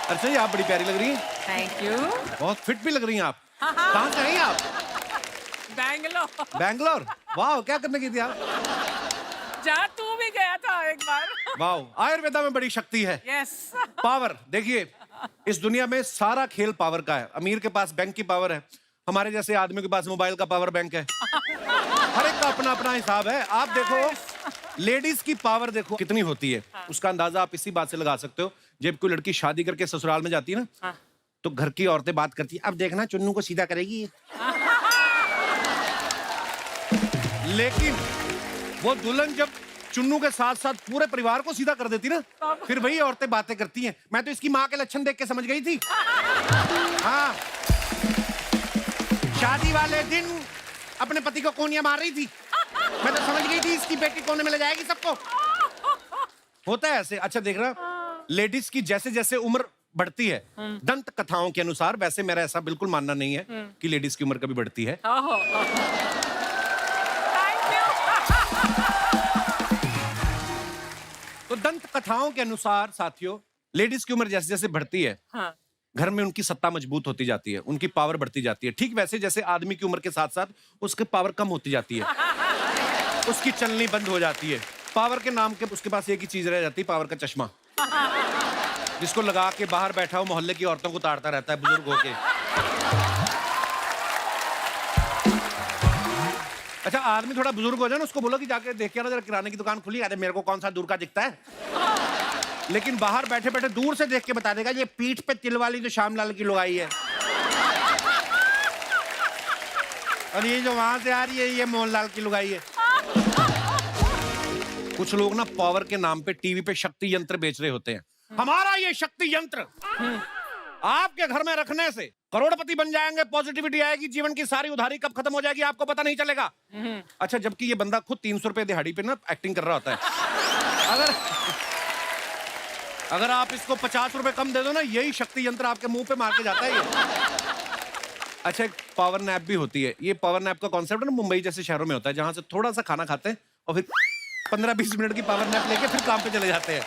अच्छा जी, आप बड़ी प्यारी लग रही हैं। Thank you. बहुत फिट भी लग रही हैं आप। कहाँ से हैं आप? बैंगलोर। बैंगलोर। वाह, क्या करने की थी आप? जहाँ तू भी गया था एक बार। वाह, आयुर्वेदा में बड़ी शक्ति है। यस। पावर। देखिए, इस दुनिया में सारा खेल पावर का है। अमीर के पास बैंक की पावर है, हमारे जैसे आदमी के पास मोबाइल का पावर बैंक है। हर एक का अपना अपना हिसाब है। आप देखो, लेडीज की पावर देखो कितनी होती है। उसका अंदाजा आप इसी बात से लगा सकते हो, जब कोई लड़की शादी करके ससुराल में जाती है ना, तो घर की औरतें बात करती है, अब देखना चुन्नू को सीधा करेगी। लेकिन वो दुल्हन जब चुन्नू के साथ साथ पूरे परिवार को सीधा कर देती ना, फिर वही औरतें बातें करती हैं, मैं तो इसकी माँ के लक्षण देख के समझ गई थी। हाँ, शादी वाले दिन अपने पति को कोनिया मार रही थी, मैं तो समझ गई थी इसकी बेटी कोने में ले जाएगी सबको। होता है ऐसे। अच्छा देख रहा, लेडीज की जैसे जैसे उम्र बढ़ती है, दंत कथाओं के अनुसार, वैसे मेरा ऐसा बिल्कुल मानना नहीं है कि लेडीज की उम्र कभी बढ़ती है। तो दंत कथाओं के अनुसार साथियों, लेडीज की उम्र जैसे जैसे बढ़ती है, घर में उनकी सत्ता मजबूत होती जाती है, उनकी पावर बढ़ती जाती है। ठीक वैसे जैसे आदमी की उम्र के साथ साथ उसकी पावर कम होती जाती है, उसकी चलनी बंद हो जाती है। पावर के नाम के उसके पास एक ही चीज रह जाती है, पावर का चश्मा, जिसको लगा के बाहर बैठा हो मोहल्ले की औरतों को ताड़ता रहता है, बुजुर्ग होके। अच्छा, आदमी थोड़ा बुजुर्ग हो जाए ना, उसको बोलो कि जाके देख के आना जरा किराने की दुकान खुली है, मेरे को कौन सा दूर का दिखता है। लेकिन बाहर बैठे बैठे दूर से देख के बता देगा, ये पीठ पे तिल वाली जो श्यामलाल की लुगाई है, और ये जो वहां से आ रही है, ये मोहनलाल की लुगाई है। कुछ लोग ना पावर के नाम पे टीवी पे शक्ति यंत्र बेच रहे होते हैं। हमारा ये शक्ति यंत्र आपके घर में रखने से करोड़पति बन जाएंगे, पॉजिटिविटी आएगी, जीवन की सारी उधारी कब खत्म हो जाएगी आपको पता नहीं चलेगा। अच्छा, जबकि ये बंदा खुद 300 रुपए दिहाड़ी पे ना एक्टिंग कर रहा होता है। अगर आप इसको 50 रुपए कम दे दो ना, यही शक्ति यंत्र आपके मुंह पे मार के जाता है ये। अच्छा, एक पावर नैप भी होती है। ये पावर नैप का कॉन्सेप्ट है ना, मुंबई जैसे शहरों में होता है, जहां से थोड़ा सा खाना खाते हैं और फिर 15-20 मिनट की पावर नैप लेके फिर काम पे चले जाते हैं।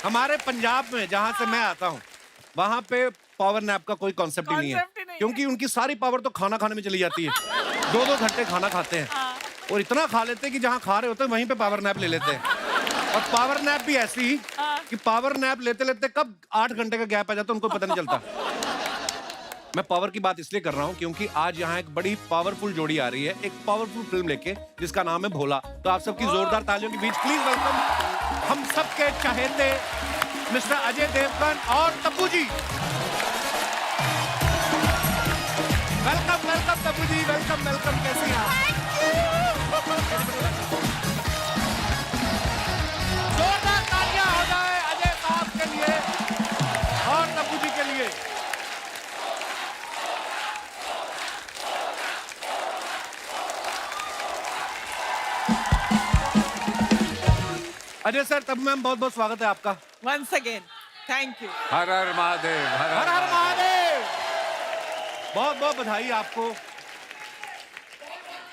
हमारे पंजाब में जहां से मैं आता हूं, वहां पे पावर नैप का कोई कॉन्सेप्ट ही नहीं है, क्योंकि उनकी सारी पावर तो खाना खाने में चली जाती है। 2-2 घंटे खाना खाते हैं और इतना खा लेते हैं कि जहां खा रहे होते हैं वहीं पे पावर नैप ले लेते हैं। और पावर नैप भी ऐसी कि पावर नैप लेते लेते कब 8 घंटे का गैप आ जाता है उनको पता नहीं चलता। मैं पावर की बात इसलिए कर रहा हूं क्योंकि आज यहाँ एक बड़ी पावरफुल जोड़ी आ रही है, एक पावरफुल फिल्म लेके, जिसका नाम है भोला। तो आप सबकी जोरदार तालियों के बीच प्लीज वेलकम हम सबके चहेते मिस्टर अजय देवगन और तब्बू जी। वेलकम वेलकम तब्बू जी, वेलकम वेलकम। कैसे हैं आप? जोरदार तालियां हो जाए अजय साहब के लिए और तब्बू जी के लिए। अजय सर, तब मैम बहुत बहुत स्वागत है आपका। Once again, thank you. हर हर महादेव, हर हर महादेव। बहुत बहुत बधाई आपको।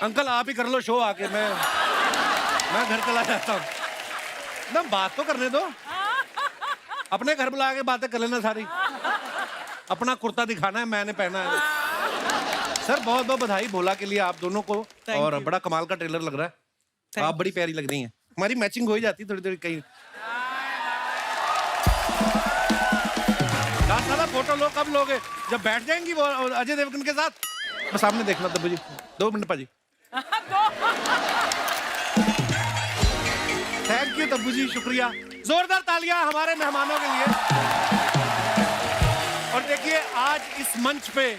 अंकल आप ही कर लो शो आके, मैं घर चला जाता हूँ ना। बात तो करने दो, अपने घर बुला के बातें कर लेना सारी। अपना कुर्ता दिखाना है, मैंने पहना है। सर बहुत बहुत बधाई भोला के लिए आप दोनों को। और बड़ा कमाल का ट्रेलर लग रहा है, आप बड़ी प्यारी लग रही हैं। हमारी मैचिंग हो ही जाती थोड़ी थोड़ी कहीं। सारा फोटो लो कब लोगे? जब बैठ जाएंगी वो अजय देवगन के साथ। बस सामने देखना तब्बू जी, 2 मिनट पाजी। थैंक यू तब्बू जी, शुक्रिया। जोरदार तालियां हमारे मेहमानों के लिए। और देखिए, आज इस मंच पे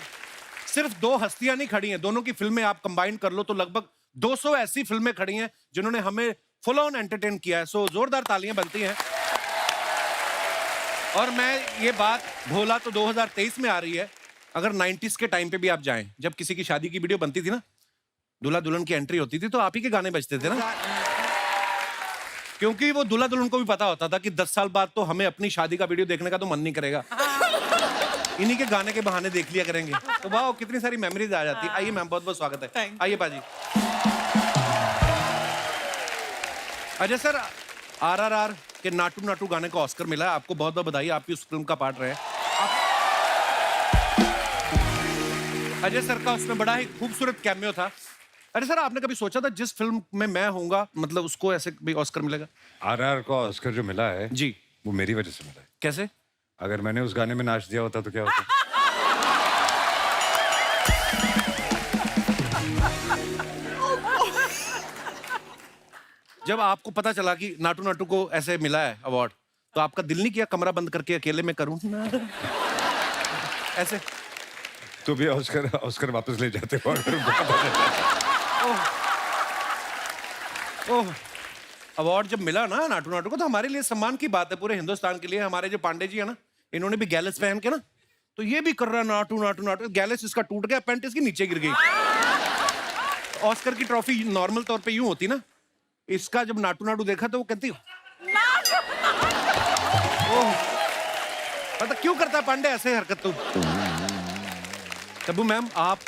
सिर्फ 2 हस्तियां नहीं खड़ी हैं, दोनों की फिल्में आप कंबाइन कर लो तो लगभग 200 ऐसी फिल्में खड़ी हैं जिन्होंने हमें फुल ऑन एंटरटेन किया है। सो जोरदार तालियां बनती हैं। और मैं ये बात, भोला तो 2023 में आ रही है, अगर 90s के टाइम पे भी आप जाएं, जब किसी की शादी की वीडियो बनती थी ना, दूल्हा दुल्हन की एंट्री होती थी तो आप ही के गाने बजते थे ना, क्योंकि वो दूल्हा दुल्हन को भी पता होता था कि 10 साल बाद तो हमें अपनी शादी का वीडियो देखने का तो मन नहीं करेगा, इन्हीं के गाने के बहाने देख लिया करेंगे। तो वाह, कितनी सारी मेमोरीज आ जाती है। आइए मैम, बहुत बहुत स्वागत है। आइए पाजी। अजय सर, RRR आपके नाटू नाटू गाने को ऑस्कर मिला है, आपको बहुत बहुत बधाई, आप भी उस फिल्म का पार्ट रहे। अजय सर का उसमें बड़ा ही खूबसूरत कैमियो था। अरे सर, आपने कभी सोचा था जिस फिल्म में मैं होऊंगा, मतलब उसको ऐसे भी ऑस्कर मिलेगा? आरआर को ऑस्कर जो मिला है जी, वो मेरी वजह से मिला है। कैसे? अगर मैंने उस गाने में नाच दिया होता तो क्या होता? जब आपको पता चला कि नाटू नाटू को ऐसे मिला है अवार्ड, तो आपका दिल नहीं किया कमरा बंद करके अकेले में करूं ऐसे? तो भी ऑस्कर वापस ले जाते हो अगर उनको पता चलता। ओह, अवार्ड जब मिला ना नाटू नाटू को, तो हमारे लिए सम्मान की बात है, पूरे हिंदुस्तान के लिए। हमारे जो पांडे जी है ना, इन्होंने भी गैलेस पहन के ना, तो ये भी कर रहा है नाटू नाटू नाटू। गैलेस इसका टूट गया, पैंट इसकी नीचे गिर गई। ऑस्कर की ट्रॉफी नॉर्मल तौर पे यूं होती ना, इसका जब नाटू नाटू देखा तो वो कहती ओह, पता क्यों करता है पांडे ऐसे हरकत? तो तब्बू मैम, आप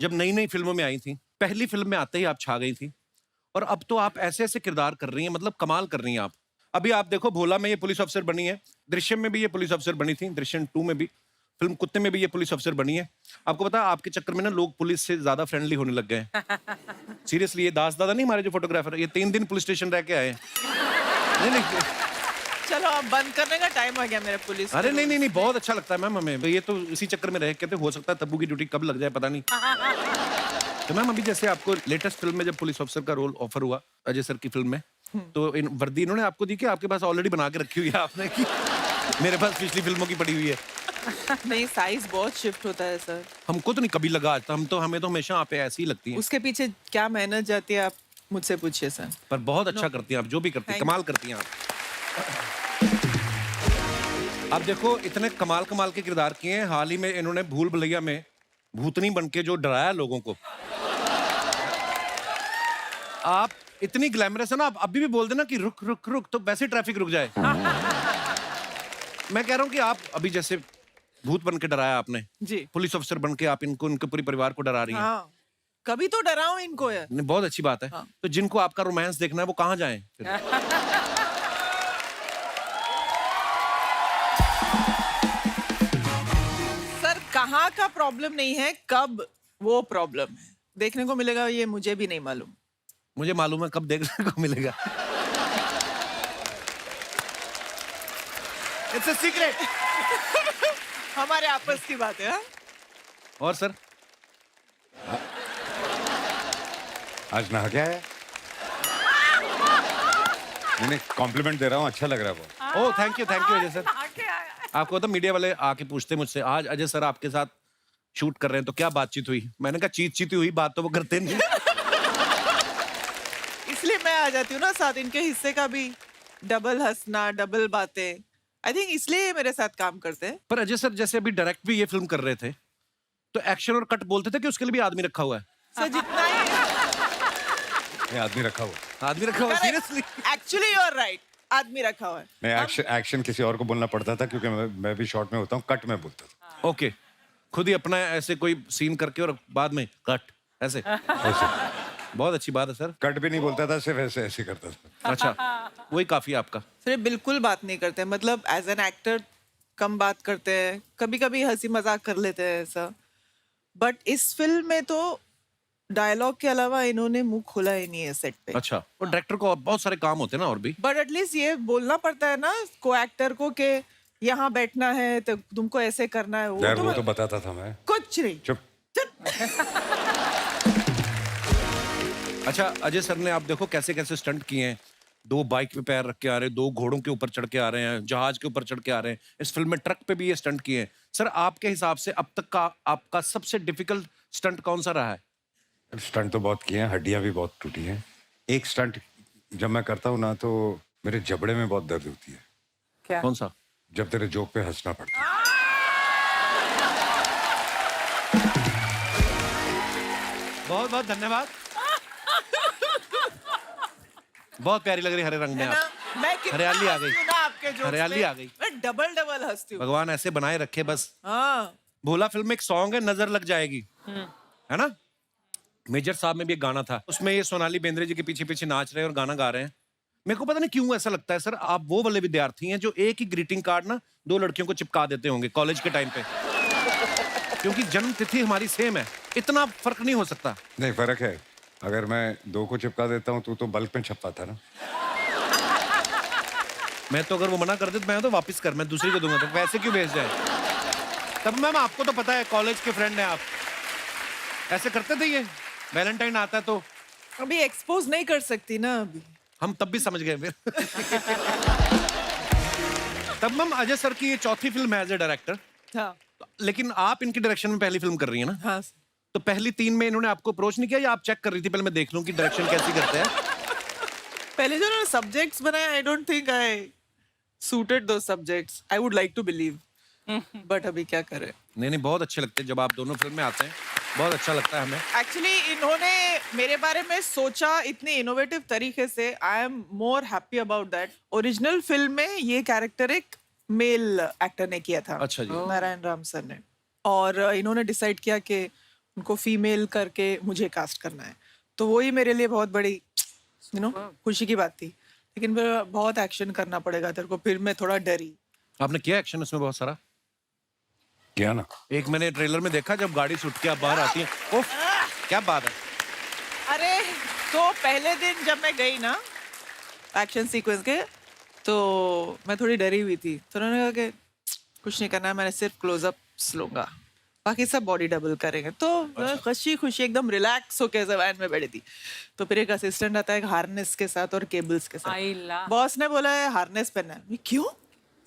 जब नई नई फिल्मों में आई थी, पहली फिल्म में आते ही आप छा गई थी, और अब तो आप ऐसे ऐसे किरदार कर रही हैं, मतलब कमाल कर रही हैं आप। अभी आप देखो, भोला में ये पुलिस अफसर बनी है, दृश्यम में भी ये पुलिस अफसर बनी थी, दृश्यम 2 में भी, फिल्म कुत्ते में भी ये पुलिस अफसर बनी है। आपको पता है, आपके चक्कर में ना लोग पुलिस से ज्यादा फ्रेंडली होने लग गए हैं। सीरियसली, ये दास दादा नहीं हमारे जो फोटोग्राफर, ये 3 दिन पुलिस स्टेशन रह के आए हैं। नहीं, चलो अब बंद करने का टाइम आ गया मेरे पुलिस। अरे नहीं, बहुत अच्छा लगता है मैम हमें। ये तो इसी चक्कर में रह कहते, हो सकता है तब्बू की ड्यूटी कब लग जाए पता नहीं। तो मैम, अभी जैसे आपको लेटेस्ट फिल्म में जब पुलिस ऑफिसर का रोल ऑफर हुआ अजय सर की फिल्म में, तो इन वर्दी इन्होंने आपको दी कि आपके पास ऑलरेडी बना के रखी हुई है आपने कि मेरे पास पिछली फिल्मों की पड़ी हुई है? नहीं, साइज बहुत शिफ्ट होता है सर। हमको तो नहीं कभी लगा, हमें तो हमेशा आप पे ऐसी ही लगती है। उसके पीछे क्या मेहनत जाती है, आप मुझसे पूछिए सर। पर बहुत अच्छा करती हैं आप, जो भी करती हैं, Thank कमाल करती हैं आप। आप देखो, इतने कमाल कमाल के किरदार किए हैं। हाल ही में इन्होंने भूल भुलैया में भूतनी बन के जो डराया लोगों को, आप इतनी ग्लैमरस है ना, आप अभी भी बोल देना कि रुक रुक रुक, तो वैसे ट्रैफिक रुक जाए। मैं कह रहा हूँ कि आप अभी जैसे भूत बन के डराया आपने, जी। पुलिस अफसर बन के आप इनको, इनके पूरे परिवार को डरा रही हैं। हाँ, कभी तो डराओ इनको यार। नहीं, बहुत अच्छी बात है। हाँ। तो जिनको आपका रोमांस देखना है वो कहाँ जाएं फिर? सर, कहाँ का प्रॉब्लम नहीं है, कब वो प्रॉब्लम है, देखने को मिलेगा ये मुझे भी नहीं मालूम। मुझे मालूम है कब देखने को मिलेगा। It's a secret. हमारे आपस की बात है। हाँ? और सर, आज नहा क्या है? मैंने कॉम्प्लीमेंट दे रहा हूँ, अच्छा लग रहा है वो। Oh thank you Ajay sir. आपको तो मीडिया वाले आके पूछते मुझसे, आज अजय सर आपके साथ शूट कर रहे हैं तो क्या बातचीत हुई? मैंने कहा चीती हुई बात तो वो करते नहीं। इसलिए मैं आ जाती हूँ ना साथ, इनके हिस्से का भी डबल हंसना, डबल बातें। आई थिंक इसलिए ये मेरे साथ काम करते हैं। पर अजय सर जैसे अभी डायरेक्ट भी ये फिल्म कर रहे थे, तो एक्शन और कट बोलते थे कि उसके लिए भी आदमी रखा हुआ है? सर, जितना ही ये आदमी रखा हुआ। आदमी रखा हुआ, seriously? Actually you are right, आदमी रखा हुआ है। नहीं, एक्शन किसी और को बोलना पड़ता था क्योंकि मैं भी शॉर्ट में होता हूँ, कट में बोलता था। ओके, खुद ही अपना ऐसे कोई सीन करके और बाद में कट ऐसे। ऐसे बहुत अच्छी बात है सर। कट भी नहीं बोलता था, सिर्फ ऐसे ऐसे करता था। अच्छा, वही काफी है आपका। सर, ये बिल्कुल बात नहीं करते, मतलब एज एन एक्टर कम बात करते हैं, कभी कभी हंसी मजाक कर लेते हैं ऐसा, बट इस फिल्म में तो डायलॉग के अलावा इन्होंने मुंह खोला ही नहीं है सेट पे। अच्छा, और डायरेक्टर को बहुत सारे काम होते हैं ना और भी। बट एटलीस्ट ये बोलना पड़ता है ना को एक्टर को कि यहाँ बैठना है तो तुमको ऐसे करना है। यार वो तो बताता था मैं। कुछ नहीं। चुप। अच्छा, अजय सर ने आप देखो कैसे कैसे स्टंट किए हैं। 2 बाइक पे पैर रख के आ रहे हैं, 2 घोड़ों के ऊपर चढ़ के आ रहे हैं, जहाज के ऊपर चढ़ के आ रहे हैं। इस फिल्म में ट्रक पे भी ये स्टंट किए हैं। सर, आपके हिसाब से अब तक का आपका सबसे डिफिकल्ट स्टंट कौन सा रहा है? स्टंट तो बहुत किए हैं, हड्डियां भी बहुत टूटी हैं। एक स्टंट जब मैं करता हूँ ना, तो मेरे जबड़े में बहुत दर्द होती है। क्या? कौन सा? जब तेरे जोक पे हंसना पड़ता है। बहुत बहुत धन्यवाद। बहुत प्यारी लग रही हरे रंग में आप। मैं कितना हरियाली आ गई। हंसती हूँ ना आपके जोक्स हरियाली पे। आ गई। मैं डबल डबल हंसती हूँ। भगवान ऐसे बनाए रखे बस। हाँ। भोला फिल्म में एक सॉन्ग है, नजर लग जाएगी, है ना? मेजर साहब में भी एक गाना था, उसमें ये सोनाली बेंद्रे जी के पीछे पीछे नाच रहे हैं और गाना गा रहे हैं। मेरे को पता नहीं क्यों ऐसा लगता है सर, आप वो वाले विद्यार्थी हैं जो एक ही ग्रीटिंग कार्ड ना 2 लड़कियों को चिपका देते होंगे कॉलेज के टाइम पे। क्योंकि जन्म तिथि हमारी सेम है, इतना फर्क नहीं हो सकता। नहीं, फर्क है। अगर मैं 2 को चिपका देता हूँ तो बल्क में छपता था ना। मैं तो अगर वो मना कर दे तो मैं तो वापस कर, मैं दूसरी को दूंगा, तो वैसे क्यों भेज जाए। तब मैम आपको तो पता है कॉलेज के फ्रेंड हैं आप, ऐसे करते थे ये वैलेंटाइन आता है तो। अभी एक्सपोज नहीं कर सकती ना अभी। हम तब भी समझ गए फिर। तब मैम अजय सर की ये चौथी फिल्म है एज ए डायरेक्टर, हाँ लेकिन आप इनकी डायरेक्शन में पहली फिल्म कर रही है ना। हाँ। तो पहली 3 में इन्होंने आपको अप्रोच नहीं किया या आप चेक कर रही थी पहले मैं देख लूं कि डायरेक्शन कैसी करते हैं। पहले जो उन्होंने सब्जेक्ट्स बनाए, I don't think I suited those subjects. I would like to believe, but अभी क्या करें। नहीं बहुत अच्छे लगते हैं जब आप दोनों फिल्म में आते हैं, बहुत अच्छा लगता है हमें। एक्चुअली इन्होंने मेरे बारे में सोचा इतने इनोवेटिव तरीके से, I am more happy about that. Original film में ये कैरेक्टर एक मेल एक्टर ने किया था, अच्छा जी। नारायण राम सर ने, और इन्होंने डिसाइड किया कि उनको फीमेल करके मुझे कास्ट करना है। तो वही मेरे लिए बहुत बड़ी खुशी की बात थी। लेकिन फिर बहुत एक्शन करना पड़ेगा तेरे को, फिर मैं थोड़ा डरी। आपने किया एक्शन उसमें बहुत सारा? किया ना। एक मैंने ट्रेलर में देखा जब गाड़ी छूट के आप बाहर आती है, ओफ क्या बात है। अरे तो पहले दिन जब मैं गई ना एक्शन सीक्वेंस के, तो मैं थोड़ी डरी हुई थी। तो उन्होंने कहा कि कुछ नहीं करना है, मैंने सिर्फ क्लोजअप्स लूंगा, बाकी सब बॉडी डबल करेंगे। तो खुशी खुशी एकदम रिलैक्स होके वैन में बैठी थी। तो फिर एक असिस्टेंट आता है एक हार्नेस के साथ और केबल्स के साथ। बॉस ने बोला है हार्नेस पहनना है। क्यों?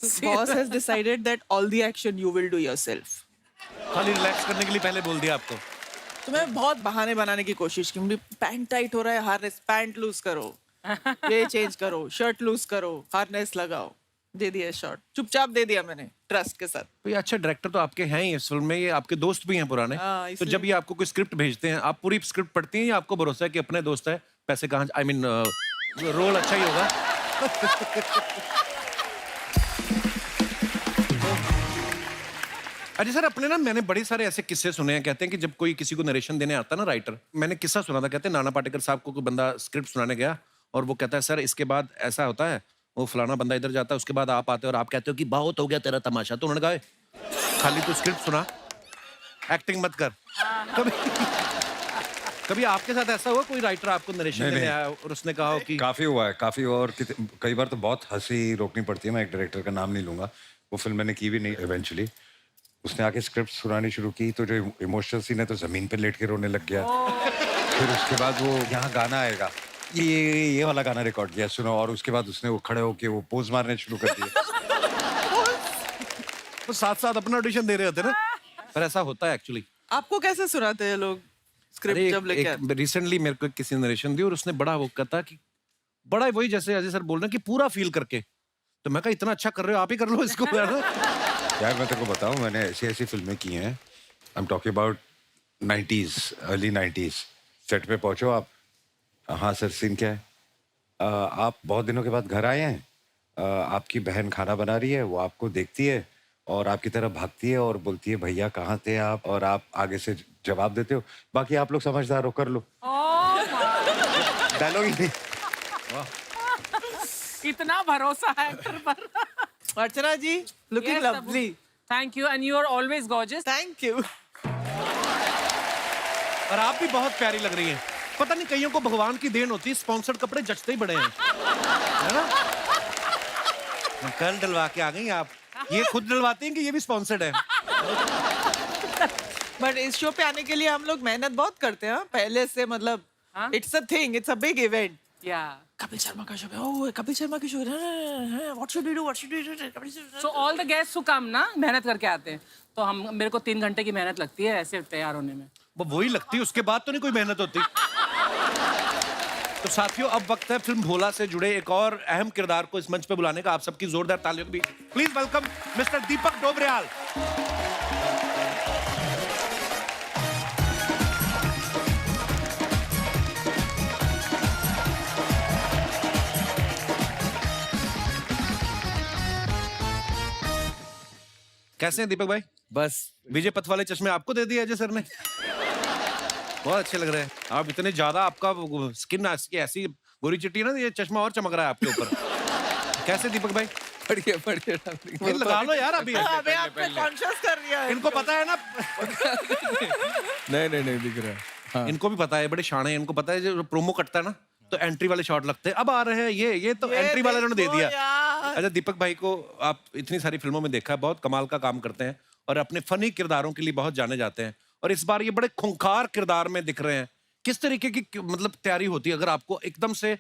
Boss has decided that all the action you will do yourself. खाली रिलैक्स करने के लिए पहले बोल दिया आपको। तो मैं बहुत बहाने बनाने की कोशिश की। मुझे पैंट टाइट हो रहा है, हार्नेस, पैंट लूज करो, ये चेंज करो, शर्ट लूज करो, हार्नेस लगाओ। दे दिया शॉट, चुपचाप दे दिया मैंने, ट्रस्ट के साथ। तो ये अच्छा डायरेक्टर तो आपके हैं ही इस फिल्म में, ये आपके दोस्त भी हैं पुराने। हाँ, तो इसलिए- जब ये आपको कोई स्क्रिप्ट भेजते हैं, आप पूरी स्क्रिप्ट पढ़ती हैं या आपको भरोसा है कि अपने दोस्त है, पैसे कहाँ, आई मीन रोल अच्छा ही होगा। अरे सर अपने ना मैंने बड़े सारे ऐसे किस्से सुने हैं, कहते हैं कि जब कोई किसी को नरेशन देने आता है ना राइटर, मैंने किस्सा सुना था, कहते हैं नाना पाटेकर साहब को कोई बंदा स्क्रिप्ट सुनाने गया और वो कहता है सर इसके बाद ऐसा होता है, वो फलाना बंदा इधर जाता है, उसके बाद आप आते हो और आप कहते हो कि बहुत हो गया तेरा तमाशा। तो उन्होंने कहा खाली तू स्क्रिप्ट सुना, एक्टिंग मत कर। कभी कभी आपके साथ ऐसा हुआ कोई राइटर आपको नरेशन नहीं, देने नहीं। आया और उसने कहा हो कि काफी हुआ है, काफी हुआ। और कई बार तो बहुत हंसी रोकनी पड़ती है। मैं एक डायरेक्टर का नाम नहीं लूंगा, वो फिल्म मैंने की भी नहीं। इवेंचुअली उसने आके स्क्रिप्ट सुनानी शुरू की, तो जो इमोशनल सीन है तो जमीन पे लेट के रोने लग गया। फिर उसके बाद वो यहाँ गाना आएगा, ये वाला गाना रिकॉर्ड किया, सुनो। और उसके बाद उसने वो खड़े होके वो पोज मारने शुरू कर दिए। वो साथ साथ अपना ऑडिशन दे रहे होते ना, पर ऐसा होता है एक्चुअली। आपको कैसे सुनाते हैं लोग स्क्रिप्ट जब लेके आते? रिसेंटली मेरे को किसी ने नरेशन दी और उसने बड़ा वो कहता कि बड़ा वही जैसे अजय सर बोल रहे हैं कि पूरा फील करके। तो मैं कहा इतना अच्छा कर रहे हो, आप ही कर लो इसको। यार मैं तेरे को बताऊं, मैंने ऐसी ऐसी फिल्में की हैं। I am talking about 90s, early 90s। Set पे पहुंचो आप, हाँ सर सीन क्या है, आप बहुत दिनों के बाद घर आए हैं, आपकी बहन खाना बना रही है, वो आपको देखती है और आपकी तरफ भागती है और बोलती है भैया कहाँ थे आप, और आप आगे से जवाब देते हो, बाकी आप लोग समझदार हो, कर लो। डायलॉग ही नहीं। इतना भरोसा है एक्टर पर। Archana ji looking lovely. Thank you and you are always gorgeous. Thank you. और आप भी बहुत प्यारी लग रही हैं। पता नहीं कईयों को भगवान की देन होती है, स्पॉन्सर्ड कपड़े जचते ही बड़े हैं, है ना। कल डलवा के आ गई आप, ये खुद डलवाती हैं कि ये भी स्पॉन्सर्ड है। बट इस शो पे आने के लिए हम लोग मेहनत बहुत करते हैं पहले से, मतलब it's a thing, it's a big event. या कपिल शर्मा का शो है, ओह कपिल शर्मा की शो है, what should we do, what should we do. So all the guests who come ना मेहनत करके आते हैं, तो हम मेरे को 3 घंटे की मेहनत लगती है ऐसे तैयार होने में। वो वही लगती है, उसके बाद तो नहीं कोई मेहनत होती। तो साथियों अब वक्त है फिल्म भोला से जुड़े एक और अहम किरदार को इस मंच पे बुलाने का। आप सबकी जोरदार तालियों के बीच प्लीज वेलकम मिस्टर दीपक डोबरियाल। कैसे हैं दीपक भाई? बस विजय पथ वाले चश्मे आपको दे दिए अजय सर ने। बहुत अच्छे लग रहे हैं आप, इतने ज्यादा आपका स्किन ऐसी गोरी चिट्टी ना, ये चश्मा और चमक रहा है आपके ऊपर। कैसे दीपक भाई? बढ़िया बढ़िया ये लगा लो यार अभी। हमें आपको कॉन्शियस कर दिया है। इनको पता है ना, नहीं नहीं नहीं दिख रहा है। हाँ। इनको भी पता है, बड़े शाणे हैं, इनको पता है जो प्रोमो कटता है ना तो एंट्री वाले शॉट लगते हैं। अब आ रहे हैं ये तो एंट्री वाले ने दे देखो दिया। यार। अच्छा, दीपक भाई को आप इतनी सारी फिल्मों में देखा है, बहुत कमाल का काम करते हैं और अपने फनी किरदारों के लिए बहुत जाने जाते हैं, और इस बार ये बड़े खूंखार किरदार में दिख रहे हैं। किस तरीके की मतलब तैयारी होती है अगर आपको एकदम से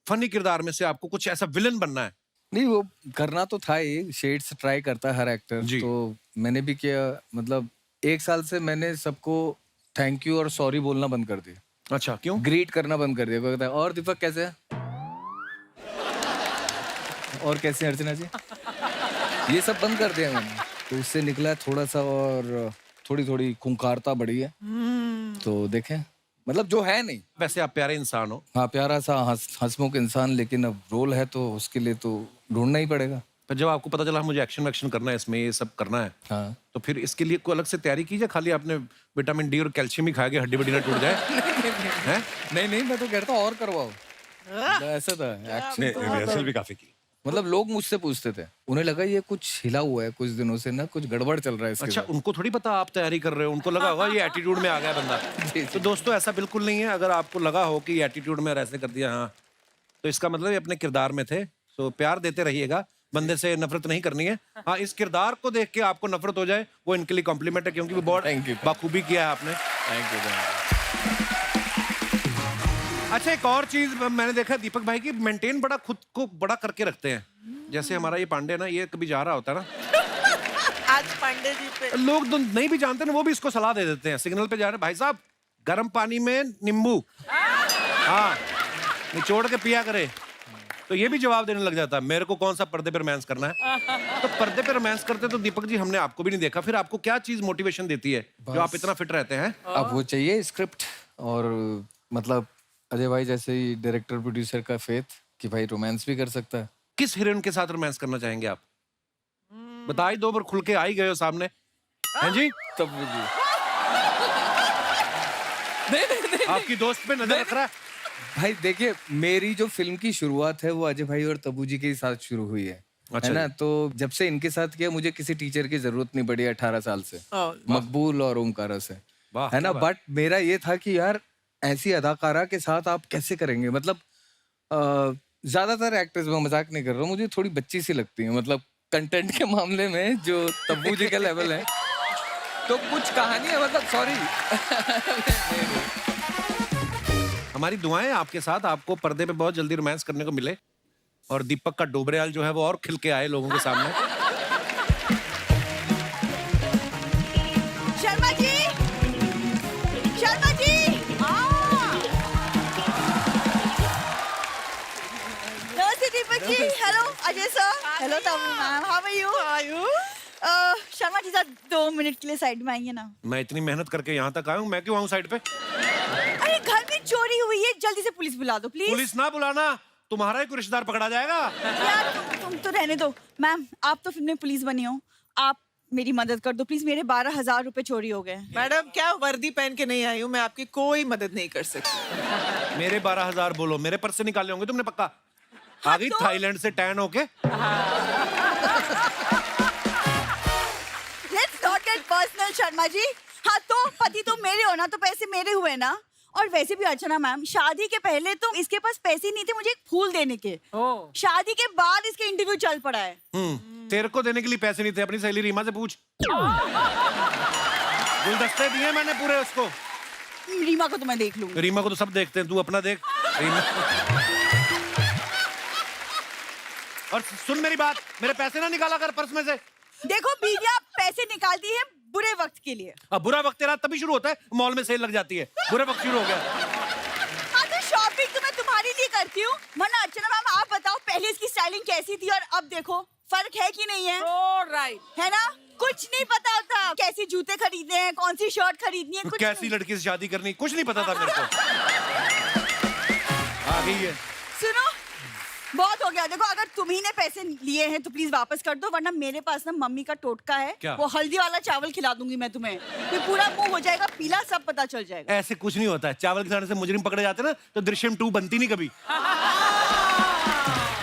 फनी किरदार में से आपको कुछ ऐसा विलन बनना है? नहीं वो करना तो था ही, शेड्स ट्राई करता है हर एक्टर, जी। तो मैंने भी किया। मतलब 1 साल से मैंने सबको थैंक यू और सॉरी बोलना बंद कर दिया, अच्छा, क्यों? ग्रीट करना बंद कर दिया। कोई कहता है और दीपक कैसे है, और कैसे हैं अर्चना जी, ये सब बंद कर दिया मैंने। तो उससे निकला थोड़ा सा, और थोड़ी थोड़ी खूंखारता बढ़ी है। तो देखें, मतलब जो है नहीं। वैसे आप प्यारे इंसान हो, हाँ प्यारा सा हंसमुख इंसान, लेकिन अब रोल है तो उसके लिए तो ढूंढना ही पड़ेगा। पर जब आपको पता चला मुझे एक्शन वैक्शन करना है, इसमें ये सब करना है, हाँ तो फिर इसके लिए कोई अलग से तैयारी कीजिए? खाली आपने विटामिन डी और कैल्शियम ही खा के हड्डी बड्डी ना टूट जाए? हैं? नहीं नहीं, मैं तो कहता और करवाओ। ऐसा था एक्शन। ने रिहर्सल भी काफी की। मतलब लोग मुझसे पूछते थे, उन्हें लगा ये कुछ हिला हुआ है कुछ दिनों से ना, कुछ गड़बड़ चल रहा है इसके अच्छा, साथ। उनको थोड़ी पता आप तैयारी कर रहे हो, उनको लगा होगा ये एटीट्यूड में आ गया बंदा। तो दोस्तों ऐसा बिल्कुल नहीं है। अगर आपको लगा हो कि एटीट्यूड में और ऐसे कर दिया, हाँ, तो इसका मतलब ये अपने किरदार में थे। तो प्यार देते रहिएगा, बंदे से नफरत नहीं करनी है। हाँ, इस किरदार को देख के आपको नफरत हो जाए वो इनके लिए कॉम्प्लीमेंट है, क्योंकि वो बहुत Thank you. बाखूबी किया है आपने। Thank you. अच्छा, एक और चीज मैंने देखा दीपक भाई की, मेंटेन बड़ा खुद को बड़ा करके रखते हैं। जैसे हमारा ये पांडे ना, ये कभी जा रहा होता है ना, आज पांडे जी पे लोग तो नहीं भी जानते ना, वो भी इसको सलाह दे देते हैं। सिग्नल पे जा रहे, भाई साहब गर्म पानी में नींबू, हाँ, निचोड़ के पिया करे। तो ये भी जवाब देने लग जाता है, मेरे को कौन सा पर्दे पे रोमांस करना है। तो पर्दे पे रोमांस करते तो दीपक जी हमने आपको भी नहीं देखा। फिर आपको क्या चीज मोटिवेशन देती है जो आप इतना फिट रहते हैं? अब वो चाहिए स्क्रिप्ट, और मतलब अजय भाई जैसे ही डायरेक्टर प्रोड्यूसर का फेथ कि भाई रोमांस भी कर सकता है। किस हीरोइन के साथ रोमांस करना चाहेंगे आप? बता ही दो, बार खुल के आ ही गए हो सामने। हैं जी? तब वो जी आपकी दोस्त पे नजर रख रहा है। भाई देखिए, मेरी जो फिल्म की शुरुआत है वो अजय भाई और तब्बू जी के साथ शुरू हुई है। अच्छा है ना, जी। तो जब से इनके साथ किया मुझे किसी टीचर की जरूरत नहीं पड़ी 18 साल से, मकबूल और ओमकारा से, वाह, है ना। क्या बात। बट मेरा ये था कि यार ऐसी अदाकारा के साथ आप कैसे करेंगे। मतलब ज्यादातर एक्टर्स में मजाक नहीं कर रहा हूँ, मुझे थोड़ी बच्ची सी लगती है, मतलब कंटेंट के मामले में जो तब्बू जी का लेवल है। तो कुछ कहानी है, मतलब सॉरी। हमारी दुआएं आपके साथ, आपको पर्दे पे बहुत जल्दी रोमांस करने को मिले, और दीपक का डोबरेयाल जो है वो और खिल के आए लोगों के सामने। शर्मा जी, शर्मा जी, नमस्ते Deepak ji, hello Ajay sir, hello Tabu ma'am, how are you? Sharma ji sir 2 minute के लिए साइड में आइए ना। मैं इतनी मेहनत करके यहाँ तक आया हूँ, मैं क्यों आऊँ साइड पे? अरे घर में चोरी हुई है, जल्दी से पुलिस बुला दो प्लीज। पुलिस ना बुलाना, तुम्हारा ही कोई रिश्तेदार पकड़ा जाएगा। यार तुम तो रहने दो। मैम आप तो फिल्म में पुलिस बनी हो, आप मेरी मदद कर दो प्लीज, मेरे 12,000 रुपए चोरी हो गए। मैडम क्या वर्दी पहन के नहीं आई हूँ, मैं आपकी कोई मदद नहीं कर सकती। मेरे 12,000 बोलो, मेरे पर्स से निकाले होंगे तुमने पक्का। आ गई तो- थाईलैंड से टैन होके। Let's not get personal Sharma ji. हाँ तो पति तो मेरे हो ना, तो पैसे मेरे हुए ना। और वैसे भी अर्चना मैम, शादी के पहले तो इसके पास पैसे नहीं थे मुझे एक फूल देने के। शादी के बाद इसके इंटरव्यू चल पड़ा है। तेरे को देने के लिए पैसे नहीं थे, अपनी सहेली रीमा से पूछ। गुलदस्ते दिए मैंने पूरे उसको। रीमा को तो मैं देख लूंगी। रीमा को तो सब देखते हैं, तू अपना देख। और सुन मेरी बात, मेरे पैसे ना निकाला कर पर्स में से। देखो बीवियां पैसे निकालती है बुरे वक्त के लिए। अब बुरा वक्त तेरा तभी शुरू होता है, मॉल में सेल लग जाती है, बुरा वक्त शुरू हो गया। हाँ तो शॉपिंग तो मैं तुम्हारे लिए करती हूँ, वरना अर्चना मैम आप बताओ पहले इसकी स्टाइलिंग कैसी थी और अब देखो फर्क है कि नहीं है? राइट है ना, कुछ नहीं पता होता कैसे जूते खरीदने हैं, कौन सी शर्ट खरीदनी है, कुछ कैसी नहीं। लड़की से शादी करनी, कुछ नहीं पता था मेरे को। आ गई है। सुनो बहुत हो गया। देखो अगर तुम्ही ने पैसे लिए हैं तो प्लीज वापस कर दो, वरना मेरे पास ना मम्मी का टोटका है। क्या? वो हल्दी वाला चावल खिला दूंगी मैं तुम्हें, फिर पूरा मुंह हो जाएगा पीला, सब पता चल जाएगा। ऐसे कुछ नहीं होता है, चावल खिलाने से मुजरिम पकड़े जाते ना तो दृश्यम 2 बनती नहीं कभी।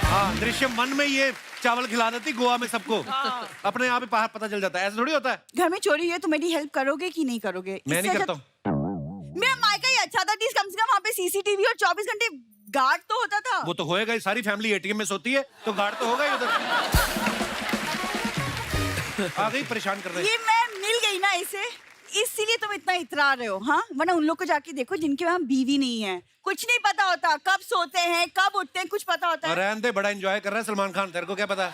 हाँ, दृश्यम 1 में ये चावल खिला देती गोवा में सबको, अपने यहाँ पे बाहर पता चल जाता है। ऐसा थोड़ी होता है। घर में चोरी है तो मेरी हेल्प करोगे कि नहीं करोगे? मैं इससे नहीं अच्छा करता हूँ। मेरा मायका ही अच्छा था, कम से कम वहाँ पे सीसीटीवी और 24 घंटे गार्ड तो होता था। वो तो होएगा ही, सारी फैमिली एटीएम में सोती है तो गार्ड तो होगा ही उधर। आ गई परेशान कर रहे। ये मैं मिल गई ना इसे, इसीलिए तुम इतना इतरा रहे हो। हाँ, वरना उन लोग को जाके देखो जिनके वहाँ बीवी नहीं है, कुछ नहीं पता होता, कब सोते हैं कब उठते हैं कुछ पता होता है। रहने दे, बड़ा एंजॉय कर रहा है सलमान खान, तेरे को क्या पता।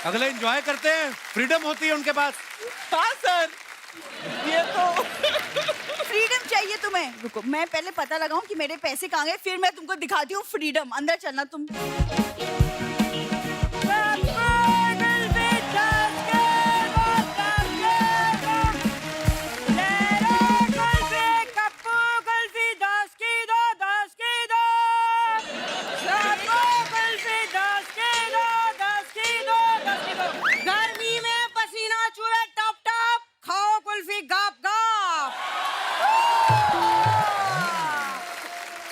अगले एंजॉय करते हैं, फ्रीडम होती है उनके पास। हाँ सर, ये तो फ्रीडम चाहिए तुम्हें? रुको मैं पहले पता लगाऊं कि मेरे पैसे कहाँ गए, फिर मैं तुमको दिखाती हूँ फ्रीडम। अंदर चलना तुम। गर्मी में पसीना चूहे टप टप, खाओ कुल्फी गप गप।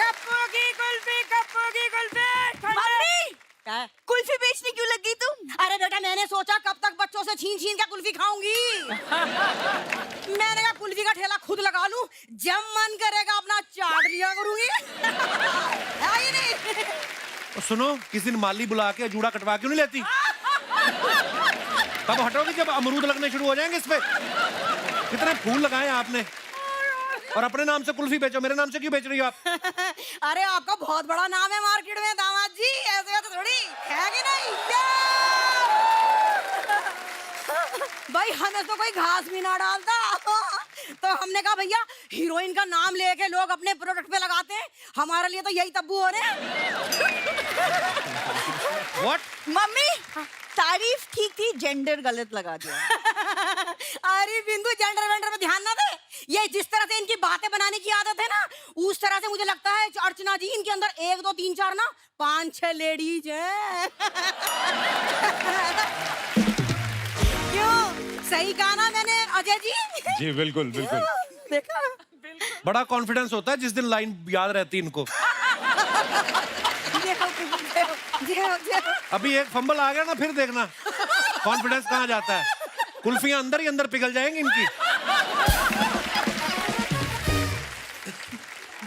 कप्पू की कुल्फी मम्मी, क्या है? कुल्फी बेचने क्यों लग गई तुम? अरे बेटा मैंने सोचा कब तक बच्चों से छीन छीन के कुल्फी खाऊंगी। मैंने कहा कुल्फी का ठेला खुद लगा लूं, जब मन करेगा अपना चाट लिया करूंगी। है ये नहीं? और सुनो, किसी दिन माली बुला के जूड़ा कटवा क्यों नहीं लेती? कब हटोगी जब अमरूद लगने शुरू हो जाएंगे इस पे? कितने फूल लगाए आपने, और अपने नाम से कुल्फी बेचो, मेरे नाम से क्यों बेच रही हो आप? अरे आपका बहुत बड़ा नाम है मार्केट में दामाद जी, ऐसे तो थोड़ी है कि नहीं? भाई हमें तो कोई घास भी ना डालता, तो हमने कहा भैया हीरोइन का नाम लेके लोग अपने प्रोडक्ट पे लगाते हैं, हमारे लिए तो यही तब्बू हो रहे हैं। What? मम्मी, तारीफ ठीक थी, जेंडर गलत लगा दिया। अरे बिंदु जेंडर वेंडर पे ध्यान ना दे, ये जिस तरह से इनकी बातें बनाने की आदत है ना, उस तरह से मुझे लगता है अर्चना जी इनके अंदर 1 2 3 4 ना 5 6 लेडीज हैं। क्यों, सही कहा ना मैंने अजय जी? जी बिल्कुल बिल्कुल। देखा, बड़ा कॉन्फिडेंस होता है जिस दिन लाइन याद रहती है इनको। अभी एक फंबल आ गया ना, फिर देखना कॉन्फिडेंस कहाँ जाता है। कुल्फियां अंदर ही अंदर पिघल जाएंगी इनकी।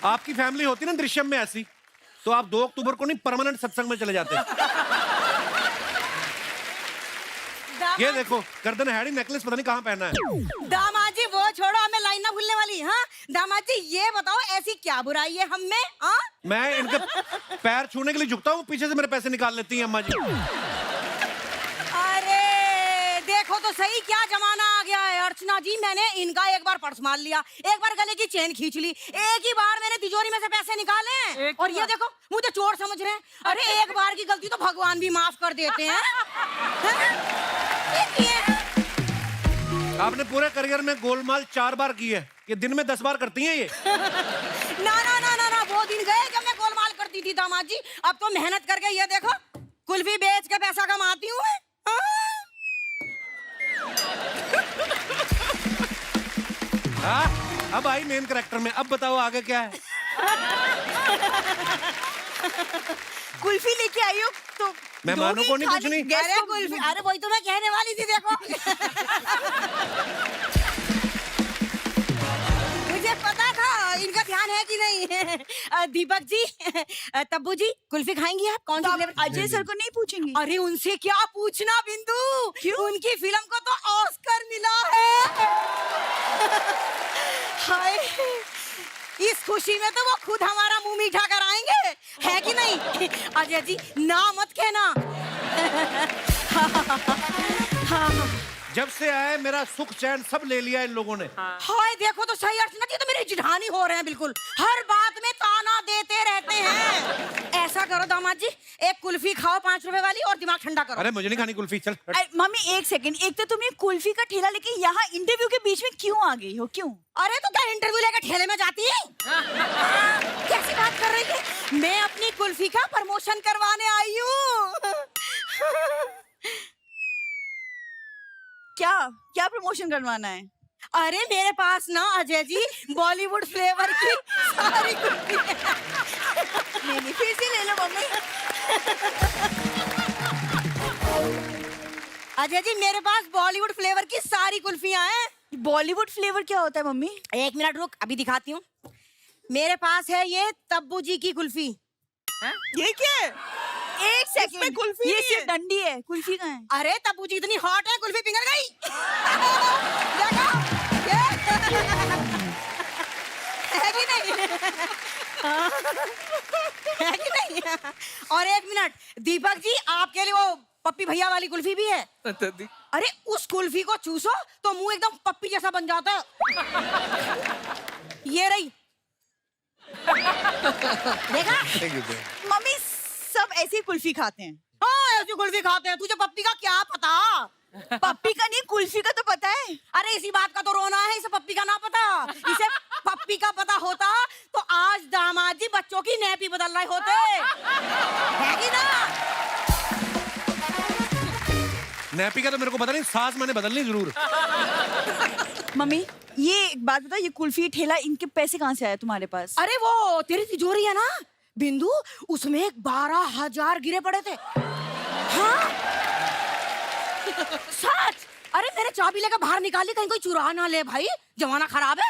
आपकी फैमिली होती ना दृश्यम में ऐसी, तो आप 2 अक्टूबर को नहीं परमानेंट सत्संग में चले जाते। ये देखो, गर्दन हैडी नेकलेस पता नहीं कहाँ पहना है। दामाद जी वो छोड़ो, हमें लाइन ना भूलने वाली। हाँ दामाद जी ये बताओ ऐसी क्या बुराई है हम में? हाँ मैं इनके पैर छूने के लिए झुकता हूँ, पीछे से मेरे पैसे निकाल लेती हैं अम्मा जी। अरे देखो तो सही क्या जमाना आ गया है अर्चना जी। मैंने इनका एक बार पर्स मार लिया, एक बार गले की चेन खींच ली, एक ही बार मैंने तिजोरी में से पैसे निकाले, और ये देखो मुझे चोर समझ रहे हैं। अरे एक बार की गलती तो भगवान भी माफ कर देते हैं। आपने पूरे करियर में गोलमाल 4 बार की है, ये दिन में 10 बार करती हैं ये। ना ना ना ना ना, वो दिन गए जब मैं गोलमाल करती थी दामाद जी। अब तो मेहनत करके ये देखो कुल्फी बेच के पैसा कमाती हूँ मैं। हाँ, अब आई मेन कैरेक्टर में। अब बताओ आगे क्या है? कुल्फी लेके आई हो तो मेहमानों को नहीं पूछनी? अरे कुल्फी, अरे वही तो मैं कहने वाली थी। देखो मुझे पता था इनका ध्यान है कि नहीं। दीपक जी, तब्बू जी कुल्फी खाएंगी आप? कौन सी फ्लेवर? अजय सर को नहीं पूछेंगी? अरे उनसे क्या पूछना बिंदु, उनकी फिल्म को तो ऑस्कर मिला है। हाय, इस खुशी में तो वो खुद हमारा मुंह मीठा कराएंगे, है कि नहीं? अजय जी ना मत कहना। जब से आए मेरा सुख चैन सब ले लिया इन लोगों ने। हाय देखो तो सही अर्चना जी, तो मेरी जिठानी हो रहे हैं बिल्कुल, हर बात में ताना देते रहते हैं। ऐसा करो दामाद जी, एक कुल्फी खाओ 5 रुपए वाली और दिमाग ठंडा करो। अरे मुझे नहीं खानी कुल्फी, चल हट। अरे, मम्मी एक सेकंड, एक तो तुम ये कुल्फी का ठेला लेके यहाँ इंटरव्यू के बीच में क्यों आ गई हो, क्यों? अरे तो क्या इंटरव्यू लेकर ठेले में जाती है? कैसी बात कर रही है? मैं अपनी कुल्फी का प्रमोशन करवाने आई हूँ। क्या क्या प्रमोशन करवाना है? अरे मेरे पास ना अजय जी बॉलीवुड फ्लेवर की सारी कुल्फी है। नहीं फिर से ले लो मम्मी। अजय जी मेरे पास बॉलीवुड फ्लेवर की सारी कुल्फियां हैं। बॉलीवुड फ्लेवर क्या होता है मम्मी? 1 मिनट रुक, अभी दिखाती हूँ। मेरे पास है ये तब्बू जी की कुल्फी। ये क्या है? एक इसमें सेकंड, कुल्फी ये नहीं सिर्फ है। डंडी है, कुल्फी कहाँ है? अरे तब्बू जी इतनी हॉट है, कुल्फी पिघल गई। देखो, ये है कि नहीं? है कि नहीं? और 1 मिनट, दीपक जी आपके लिए वो पप्पी भैया वाली कुल्फी भी है। अरे उस कुल्फी को चूसो तो मुंह एकदम पप्पी जैसा बन जाता है। ये रही। देखा? मम्मी सब ऐसी कुल्फी खाते हैं। हाँ ऐसी कुल्फी खाते हैं, तुझे पप्पी का क्या पता? पप्पी का नहीं, कुल्फी का तो पता है। अरे इसी बात का तो रोना है, इसे पप्पी का ना पता। इसे पप्पी का पता होता तो आज दामाद जी बच्चों की नैपी बदल रहे होते, है कि ना? नैपी का तो मेरे को पता नहीं, सास मैंने बदलनी जरूर। मम्मी ये एक बात बताओ, ये कुल्फी ठेला इनके पैसे कहाँ से आया तुम्हारे पास? अरे वो तेरी तिजोरी है ना बिंदु, उसमें 12,000 गिरे पड़े थे। हाँ सच। अरे मेरे चाबी लेकर बाहर निकाली, कहीं कोई चुरा ना ले भाई, जमाना खराब है।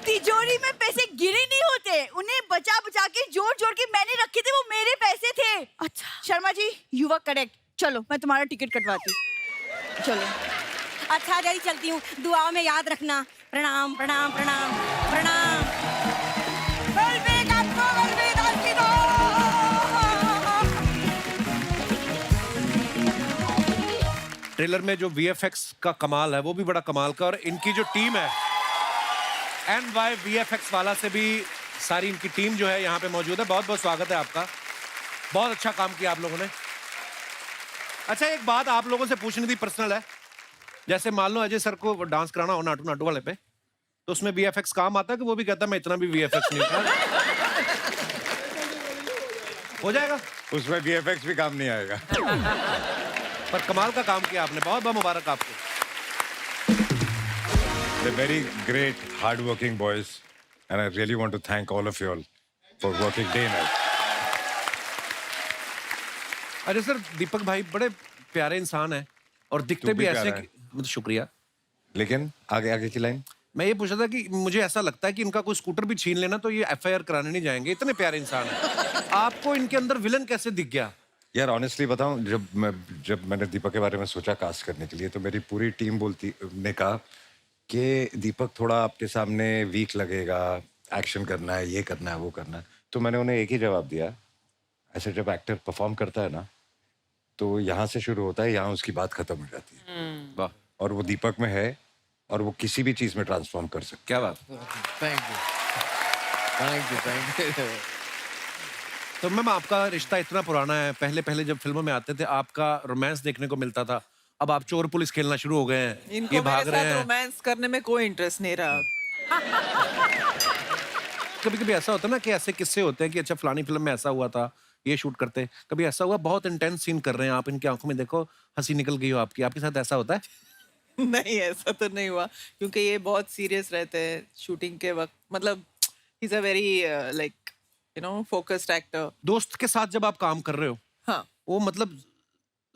तिजोरी में पैसे गिरे नहीं होते, उन्हें बचा बचा के जोड़ जोड़ के मैंने रखे थे, वो मेरे पैसे थे। अच्छा Sharma ji you are correct, चलो मैं तुम्हारा टिकट कटवाती हूँ, चलो। अच्छा जल्दी चलती हूँ, दुआओं में याद रखना। प्रणाम प्रणाम प्रणाम प्रणाम। ट्रेलर में जो VFX का कमाल है वो भी बड़ा कमाल का, और इनकी जो टीम है NY VFX वाला से भी सारी इनकी टीम जो है यहाँ पे मौजूद है। बहुत बहुत स्वागत है आपका, बहुत अच्छा काम किया आप लोगों ने। अच्छा एक बात आप लोगों से पूछनी थी, पर्सनल है। जैसे मान लो अजय सर को डांस कराना हो नाटू नाटू वाले पे, तो उसमें VFX काम आता है कि वो भी कहता है मैं इतना भी VFX नहीं होता? हो जाएगा, उसमें VFX भी काम नहीं आएगा। पर कमाल का काम किया आपने, बहुत बहुत मुबारक आपको। They're very great, hard-working boys, and I really want to thank all of you all for working day and night. अरे सर दीपक भाई बड़े प्यारे इंसान है और दिखते तू भी भी ऐसे प्यारा कि, मतलब शुक्रिया। लेकिन आगे आगे की लाइन मैं ये पूछ रहा था कि मुझे ऐसा लगता है कि इनका कोई स्कूटर भी छीन लेना तो ये FIR कराने नहीं जाएंगे, इतने प्यारे इंसान है। आपको इनके अंदर विलन कैसे दिख गया? यार ऑनेस्टली बताऊं, जब मैंने दीपक के बारे में सोचा कास्ट करने के लिए, तो मेरी पूरी टीम ने कहा कि दीपक थोड़ा आपके सामने वीक लगेगा, एक्शन करना है, ये करना है, वो करना है। तो मैंने उन्हें एक ही जवाब दिया, ऐसे जब एक्टर परफॉर्म करता है ना तो यहाँ से शुरू होता है, यहाँ उसकी बात खत्म हो जाती है। वाह, और वो दीपक में है और वो किसी भी चीज में ट्रांसफॉर्म कर सकता क्या बात। Thank you thank you thank you. तो मैम आपका रिश्ता इतना पुराना है, पहले पहले जब फिल्मों में आते थे आपका रोमांस देखने को मिलता था, अब आप चोर पुलिस खेलना शुरू हो गए हैं, इनको ये मेरे भाग रहे साथ हैं। रोमांस करने में कोई इंटरेस्ट नहीं रहा। कभी कभी ऐसा होता है ना कि ऐसे किस्से होते हैं कि अच्छा फलानी फिल्म में ऐसा हुआ था, ये शूट करते, कभी ऐसा हुआ बहुत इंटेंस सीन कर रहे हैं आप, इनकी आंखों में देखो हंसी निकल गई हो आपकी, आपके साथ ऐसा होता है? नहीं ऐसा तो नहीं हुआ, क्योंकि ये बहुत सीरियस रहते हैं शूटिंग के वक्त। मतलब he is a very like you know focused actor. दोस्त के साथ जब आप काम कर रहे हो, हाँ, वो मतलब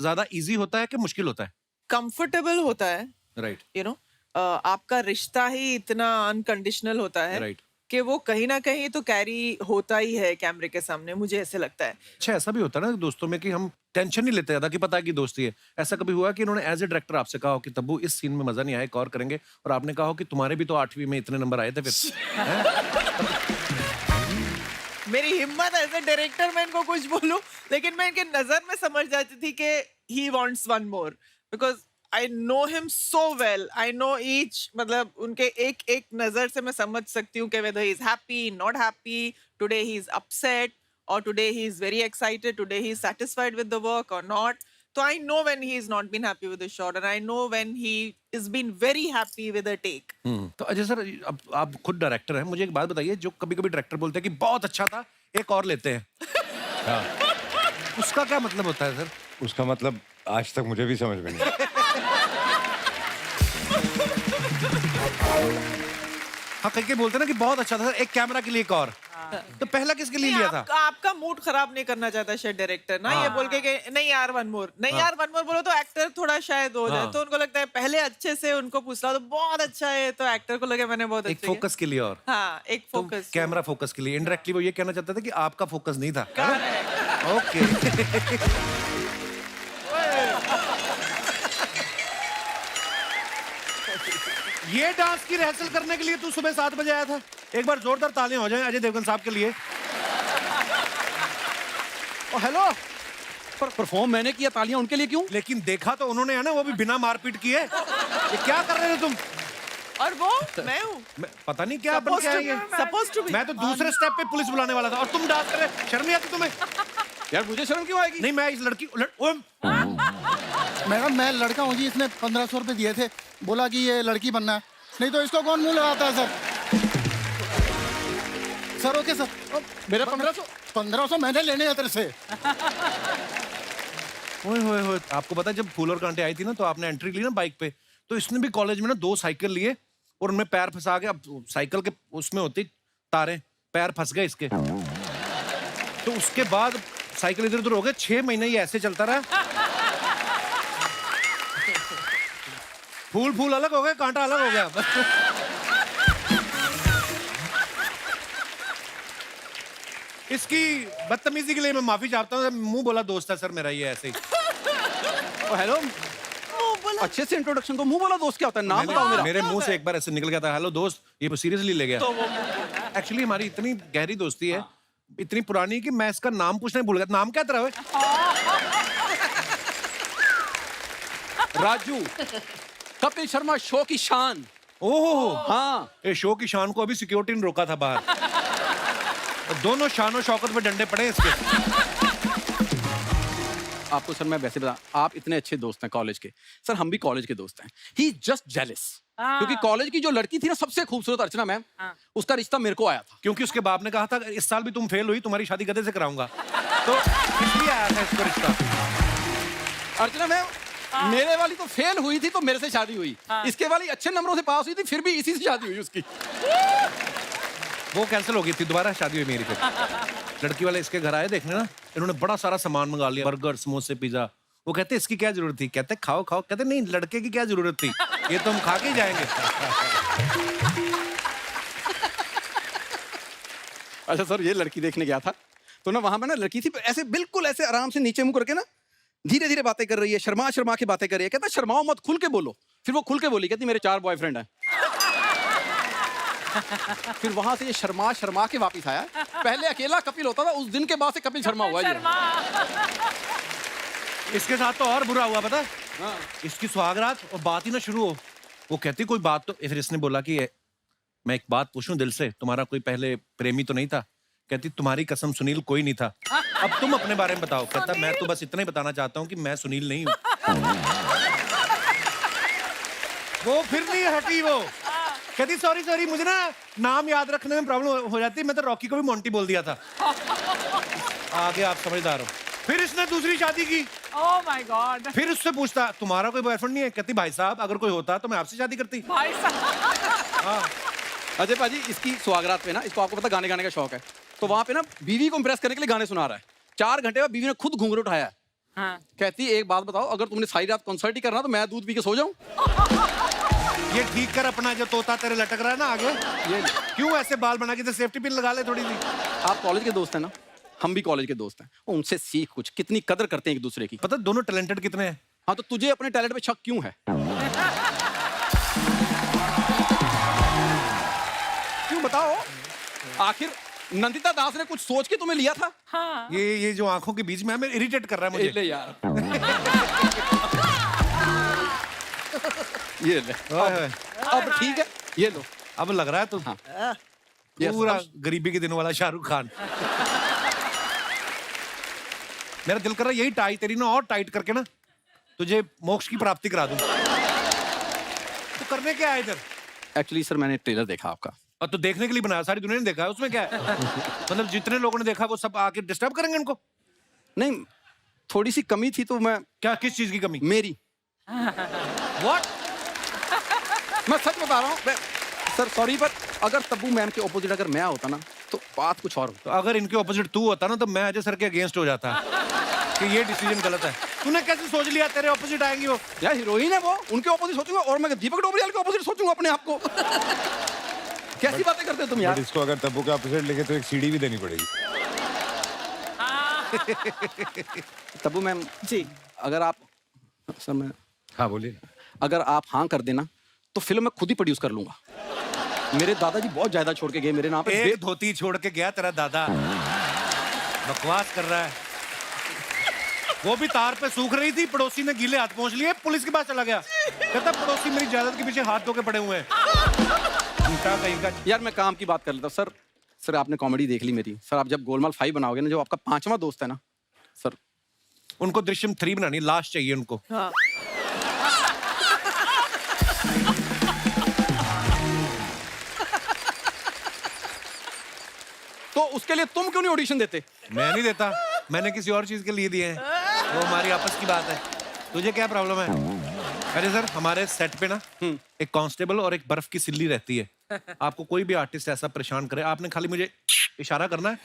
ज्यादा इजी होता है कि मुश्किल होता है? कंफर्टेबल होता है, राइट यू नो। आपका रिश्ता ही इतना अनकंडीशनल होता है राइट। कि वो कहीं ना कहीं तो कैरी होता ही है कैमरे के सामने, मुझे ऐसे लगता है। अच्छा ऐसा भी होता है ना दोस्तों में कि हम टेंशन नहीं लेते ज्यादा कि पता है कि दोस्ती है। ऐसा कभी हुआ कि इन्होंने एज ए डायरेक्टर आपसे कहा हो कि तब्बू इस सीन में मजा नहीं आया, एक और करेंगे, और आपने कहा हो कि तुम्हारे भी तो 8वीं में इतने नंबर आए थे फिर? हैं? मेरी हिम्मत एज ए डायरेक्टर मैं इनको कुछ बोलूं, लेकिन मैं इनके नजर में समझ जाती थी कि he wants one more, because I know him so well. I know each, मतलब उनके एक एक नजर से मैं समझ सकती हूँ कि weather he is happy, not happy, today he is upset, or today he is very excited, today he is satisfied with the work or not. So I know when he is not been happy with the shot, and I know when he is been very happy with a take. तो Ajay sir, अब आप खुद director हैं, मुझे एक बात बताइए, जो कभी कभी डायरेक्टर बोलते हैं कि बहुत अच्छा था, एक और लेते हैं, उसका क्या मतलब होता है सर? उसका मतलब आज तक मुझे भी समझ में नहीं। हाँ, कहीं कहीं बोलते हैं ना कि बहुत अच्छा था सर, एक कैमरा के लिए एक और, तो पहला किसके लिए लिया था? आपका मूड खराब नहीं करना चाहता शायद डायरेक्टर ना, ये बोल के कि नहीं यार वन मोर, नहीं यार वन मोर बोलो तो एक्टर थोड़ा शायद हो जाए, तो उनको लगता है पहले अच्छे से उनको पूछ रहा तो बहुत अच्छा है, तो एक्टर को लगे मैंने बहुत एक अच्छा फोकस के लिए और, हाँ एक तो फोकस, कैमरा फोकस के लिए इनडायरेक्टली वो ये कहना चाहता था कि आपका फोकस नहीं था। ओके। ये डांस की रिहर्सल करने के लिए तू सुबह 7 बजे आया था? एक बार जोरदार तालियां हो जाएं अजय देवगन साहब के लिए। ओ हेलो, पर परफॉर्म मैंने किया, तालियां उनके लिए क्यों? लेकिन देखा तो उन्होंने है ना, वो भी बिना मारपीट किए। ये क्या कर रहे थे तुम? और वो मैं हूँ, पता नहीं क्या बन के आए ये। supposed to be. मैं तो दूसरे स्टेप पे पुलिस बुलाने वाला था और तुम डांस कर रहे। शर्म नहीं आती तुम्हें? यार मुझे शर्म क्यों आएगी? नहीं, मैं इस लड़की मैडम मैं लड़का हूँ जी, इसने 1500 रुपए दिए थे, बोला कि ये लड़की बनना है, नहीं तो इसको कौन मुंह लगाता है सर? सर ओके सर, मेरा 1500 1500 मैंने लेने हैं तेरे से। ओए, आपको पता है जब फूल और कांटे आई थी ना, तो आपने एंट्री ली ना बाइक पे, तो इसने भी कॉलेज में ना 2 साइकिल लिए और उनमें पैर फंसा के, अब साइकिल के उसमें होती तारे, पैर फंस गए इसके, तो उसके बाद साइकिल इधर उधर हो गए। 6 महीने ये ऐसे चलता रहा। फूल अलग हो गए, कांटा अलग हो गया। इसकी बदतमीजी के लिए मैं माफी चाहता हूँ, मुंह बोला दोस्त है सर मेरा, ये ऐसे ही। ओ हेलो, अच्छे से इंट्रोडक्शन तो, मुंह बोला दोस्त क्या होता है? नाम बताओ मेरा। मेरे मुंह से एक बार ऐसे निकल गया था, हेलो दोस्त, ये सीरियसली ले गया। एक्चुअली हमारी इतनी गहरी दोस्ती है, इतनी पुरानी, कि मैं इसका नाम पूछना भूल गया। नाम क्या तेरा है? राजू, कपिल शर्मा शो की शान। ओह हाँ, ये शो की शान को अभी सिक्योरिटी ने रोका था बाहर। और दोनों शान और शौकत पे डंडे पड़े इसके। आपको सर मैं वैसे बता, आप इतने अच्छे दोस्त हैं कॉलेज के, सर हम भी कॉलेज के दोस्त हैं। ही जस्ट जेलस, क्योंकि कॉलेज की जो लड़की थी ना सबसे खूबसूरत, अर्चना मैम, उसका रिश्ता मेरे को आया था। क्योंकि उसके बाप ने कहा था इस साल भी तुम फेल हुई, तुम्हारी शादी गधे से कराऊंगा, तो इसलिए आया था इसका रिश्ता। अर्चना मैम, मेरे वाली तो फेल हुई थी तो मेरे से शादी हुई, इसके वाली अच्छे नंबरों से पास हुई थी, फिर भी इसी से शादी हुई उसकी। वो कैंसिल हो गई थी, दोबारा शादी हुई मेरी। फिर लड़की वाले इसके घर आए देखने ना, इन्होंने बड़ा सारा सामान मंगा लिया, बर्गर, समोसे, पिज्जा। वो कहते इसकी क्या जरूरत थी? कहते खाओ। कहते नहीं, लड़के की क्या जरूरत थी, ये तो हम खा के ही जाएंगे। अच्छा सर, ये लड़की देखने गया था, तो ना वहां पे ना लड़की थी, ऐसे बिल्कुल ऐसे आराम से नीचे मुंह करके ना धीरे धीरे बातें कर रही है, शर्मा के बातें कर रही है। कहता शर्माओ मत, खुल के बोलो। फिर वो खुल के बोली, कहती मेरे 4 बॉयफ्रेंड हैं। फिर वहां से ये शर्मा के वापस आया। पहले अकेला कपिल होता था, उस दिन के बाद से कपिल शर्मा हुआ ये। इसके साथ तो और बुरा हुआ पता है? इसकी सुहागरात और बात ही ना शुरू हो, वो कहती कोई बात तो, फिर इसने बोला कि मैं एक बात पूछूं दिल से, तुम्हारा कोई पहले प्रेमी तो नहीं था? कहती तुम्हारी कसम सुनील कोई नहीं था, अब तुम अपने बारे में बताओ। कहता मैं तो बस इतना ही बताना चाहता हूँ कि मैं सुनील नहीं हूँ। वो फिर नहीं हटी, वो कहती सॉरी मुझे ना नाम याद रखने में प्रॉब्लम हो जाती है, मैं तो रॉकी को भी मोंटी बोल दिया था। आगे आप समझदार हो। फिर इसने दूसरी शादी की। Oh my God. फिर उससे पूछता तुम्हारा कोई बॉयफ्रेंड नहीं है? कहती भाई साहब अगर कोई होता तो मैं आपसे शादी करती। भाई साहब। हाँ। अजय पाजी, इसकी सुहागरात पे ना, इसको आपको पता गाने गाने का शौक है, तो वहां पे ना बीवी को इंप्रेस करने के लिए गाने सुना रहा है। 4 घंटे बाद बीवी ने खुद घूंघट उठाया है। हाँ। कहती एक बात बताओ, अगर तुमने सारी रात कॉन्सर्ट ही करना तो मैं दूध पी के सो जाऊं? ये ठीक कर अपना, जो तोता तेरे लटक रहा है ना आगे, ये क्यों ऐसे बाल बना के? सेफ्टी पिन लगा ले थोड़ी सी। आप कॉलेज के दोस्त हैं ना, हम भी कॉलेज के दोस्त हैं, उनसे सीख कुछ, कितनी कदर करते हैं एक दूसरे की। पता दोनों टैलेंटेड कितने हैं। हाँ, तो तुझे अपने टैलेंट पे शक क्यों है? क्यों बताओ? आखिर नंदिता दास ने कुछ सोच के तुम्हें लिया था? हाँ। ये जो आंखों के बीच में हमें इरिटेट कर रहा है मुझे। ले यार। ये ले। अब ठीक है, ये लो। अब लग रहा है तो हाँ। पूरा गरीबी के दिनों वाला शाहरुख खान। मेरा दिल कर रहा है यही टाई तेरी ना और टाइट करके ना तुझे मोक्ष की प्राप्ति करा दूं। तो करने क्या है इधर? एक्चुअली सर मैंने ट्रेलर देखा आपका। और तो देखने के लिए बनाया, सारी दुनिया ने देखा है, उसमें क्या है? मतलब जितने लोगों ने देखा वो सब आके डिस्टर्ब करेंगे इनको? नहीं, थोड़ी सी कमी थी तो मैं। क्या, किस चीज की कमी? मेरी। व्हाट? मैं सच बता रहा हूँ सर, सॉरी, पर अगर तब्बू मैम के ऑपोजिट अगर मैं होता ना तो बात कुछ और तो अगर इनके ऑपोजिट तू होता ना तो मैं अजय सर के अगेंस्ट हो जाता कि ये डिसीजन गलत है। तूने कैसे सोच लिया तेरे ऑपोजिट आएंगी वो? यार हीरोइन है वो, उनके ऑपोजिट सोचूंगा और मैं दीपक डोबरियाल के ऑपोजिट सोचूंगा अपने आप को। कैसी बातें करते हो तुम यार? इसको अगर तब्बू के ऑपोजिट लेके तो एक सीडी भी देनी पड़ेगी। तब्बू मैम जी। अगर आप सर मैं हाँ बोलिए। अगर आप हाँ कर देना तो फिल्म मैं खुद ही प्रोड्यूस कर लूंगा। मेरे दादाजी बहुत जायदाद छोड़ के गए मेरे नाम पे। एक धोती छोड़ के गया तेरा दादा, बकवास कर रहा है। वो भी तार पे सूख रही थी, पड़ोसी ने गीले हाथ पहुंच लिए, पुलिस के पास चला गया, कहता पड़ोसी मेरी जायदाद के पीछे हाथ धो के पड़े हुए हैं। उल्टा कहीं का। यार मैं काम की बात कर लेता हूँ सर। सर आपने कॉमेडी देख ली मेरी। सर आप जब गोलमाल 5 बनाओगे ना, जो आपका 5वां दोस्त है ना सर, उनको दृश्यम 3 बनानी, लास्ट चाहिए उनको। हाँ। तो उसके लिए तुम क्यों नहीं ऑडिशन देते? मैं नहीं देता, मैंने किसी और चीज के लिए दिए हैं, वो हमारी आपस की बात है। तुझे क्या प्रॉब्लम है? अरे सर हमारे सेट पे ना एक कांस्टेबल और एक बर्फ की सिल्ली रहती है। आपको कोई भी आर्टिस्ट ऐसा परेशान करे, आपने खाली मुझे इशारा करना है,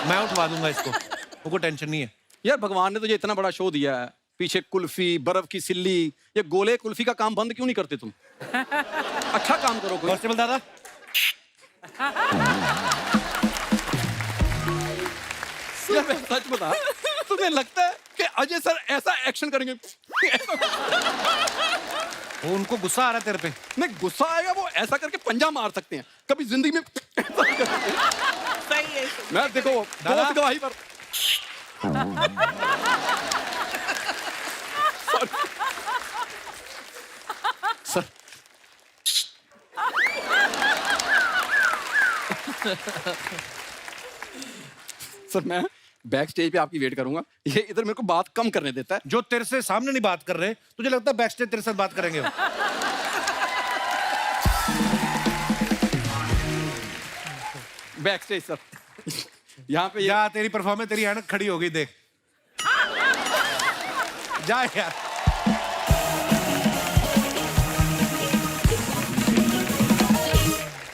मैं उठवा दूंगा इसको, कोई टेंशन नहीं है। यार भगवान ने तुझे इतना बड़ा शो दिया है, पीछे कुल्फी, बर्फ की सिल्ली, ये गोले कुल्फी का काम बंद क्यों नहीं करते तुम? अच्छा काम करो कोई। कांस्टेबल दादा, यार मैं सच बता, तुम्हें लगता है कि अजय सर ऐसा एक्शन करेंगे? वो उनको गुस्सा आ रहा है तेरे पे। नहीं गुस्सा आएगा, वो ऐसा करके पंजा मार सकते हैं, कभी जिंदगी में सही है। मैं देखो दादा। दोस्त गवाही पर। सर सर मैं बैक स्टेज पे आपकी वेट करूंगा, ये इधर मेरे को बात कम करने देता है। जो तेरे से सामने नहीं बात कर रहे, तुझे लगता है बैक स्टेज तेरे साथ बात करेंगे वो? बैक स्टेज सर, यहाँ पे जा, तेरी परफॉर्मेंस, तेरी ऐनक खड़ी हो गई, देख जा यार।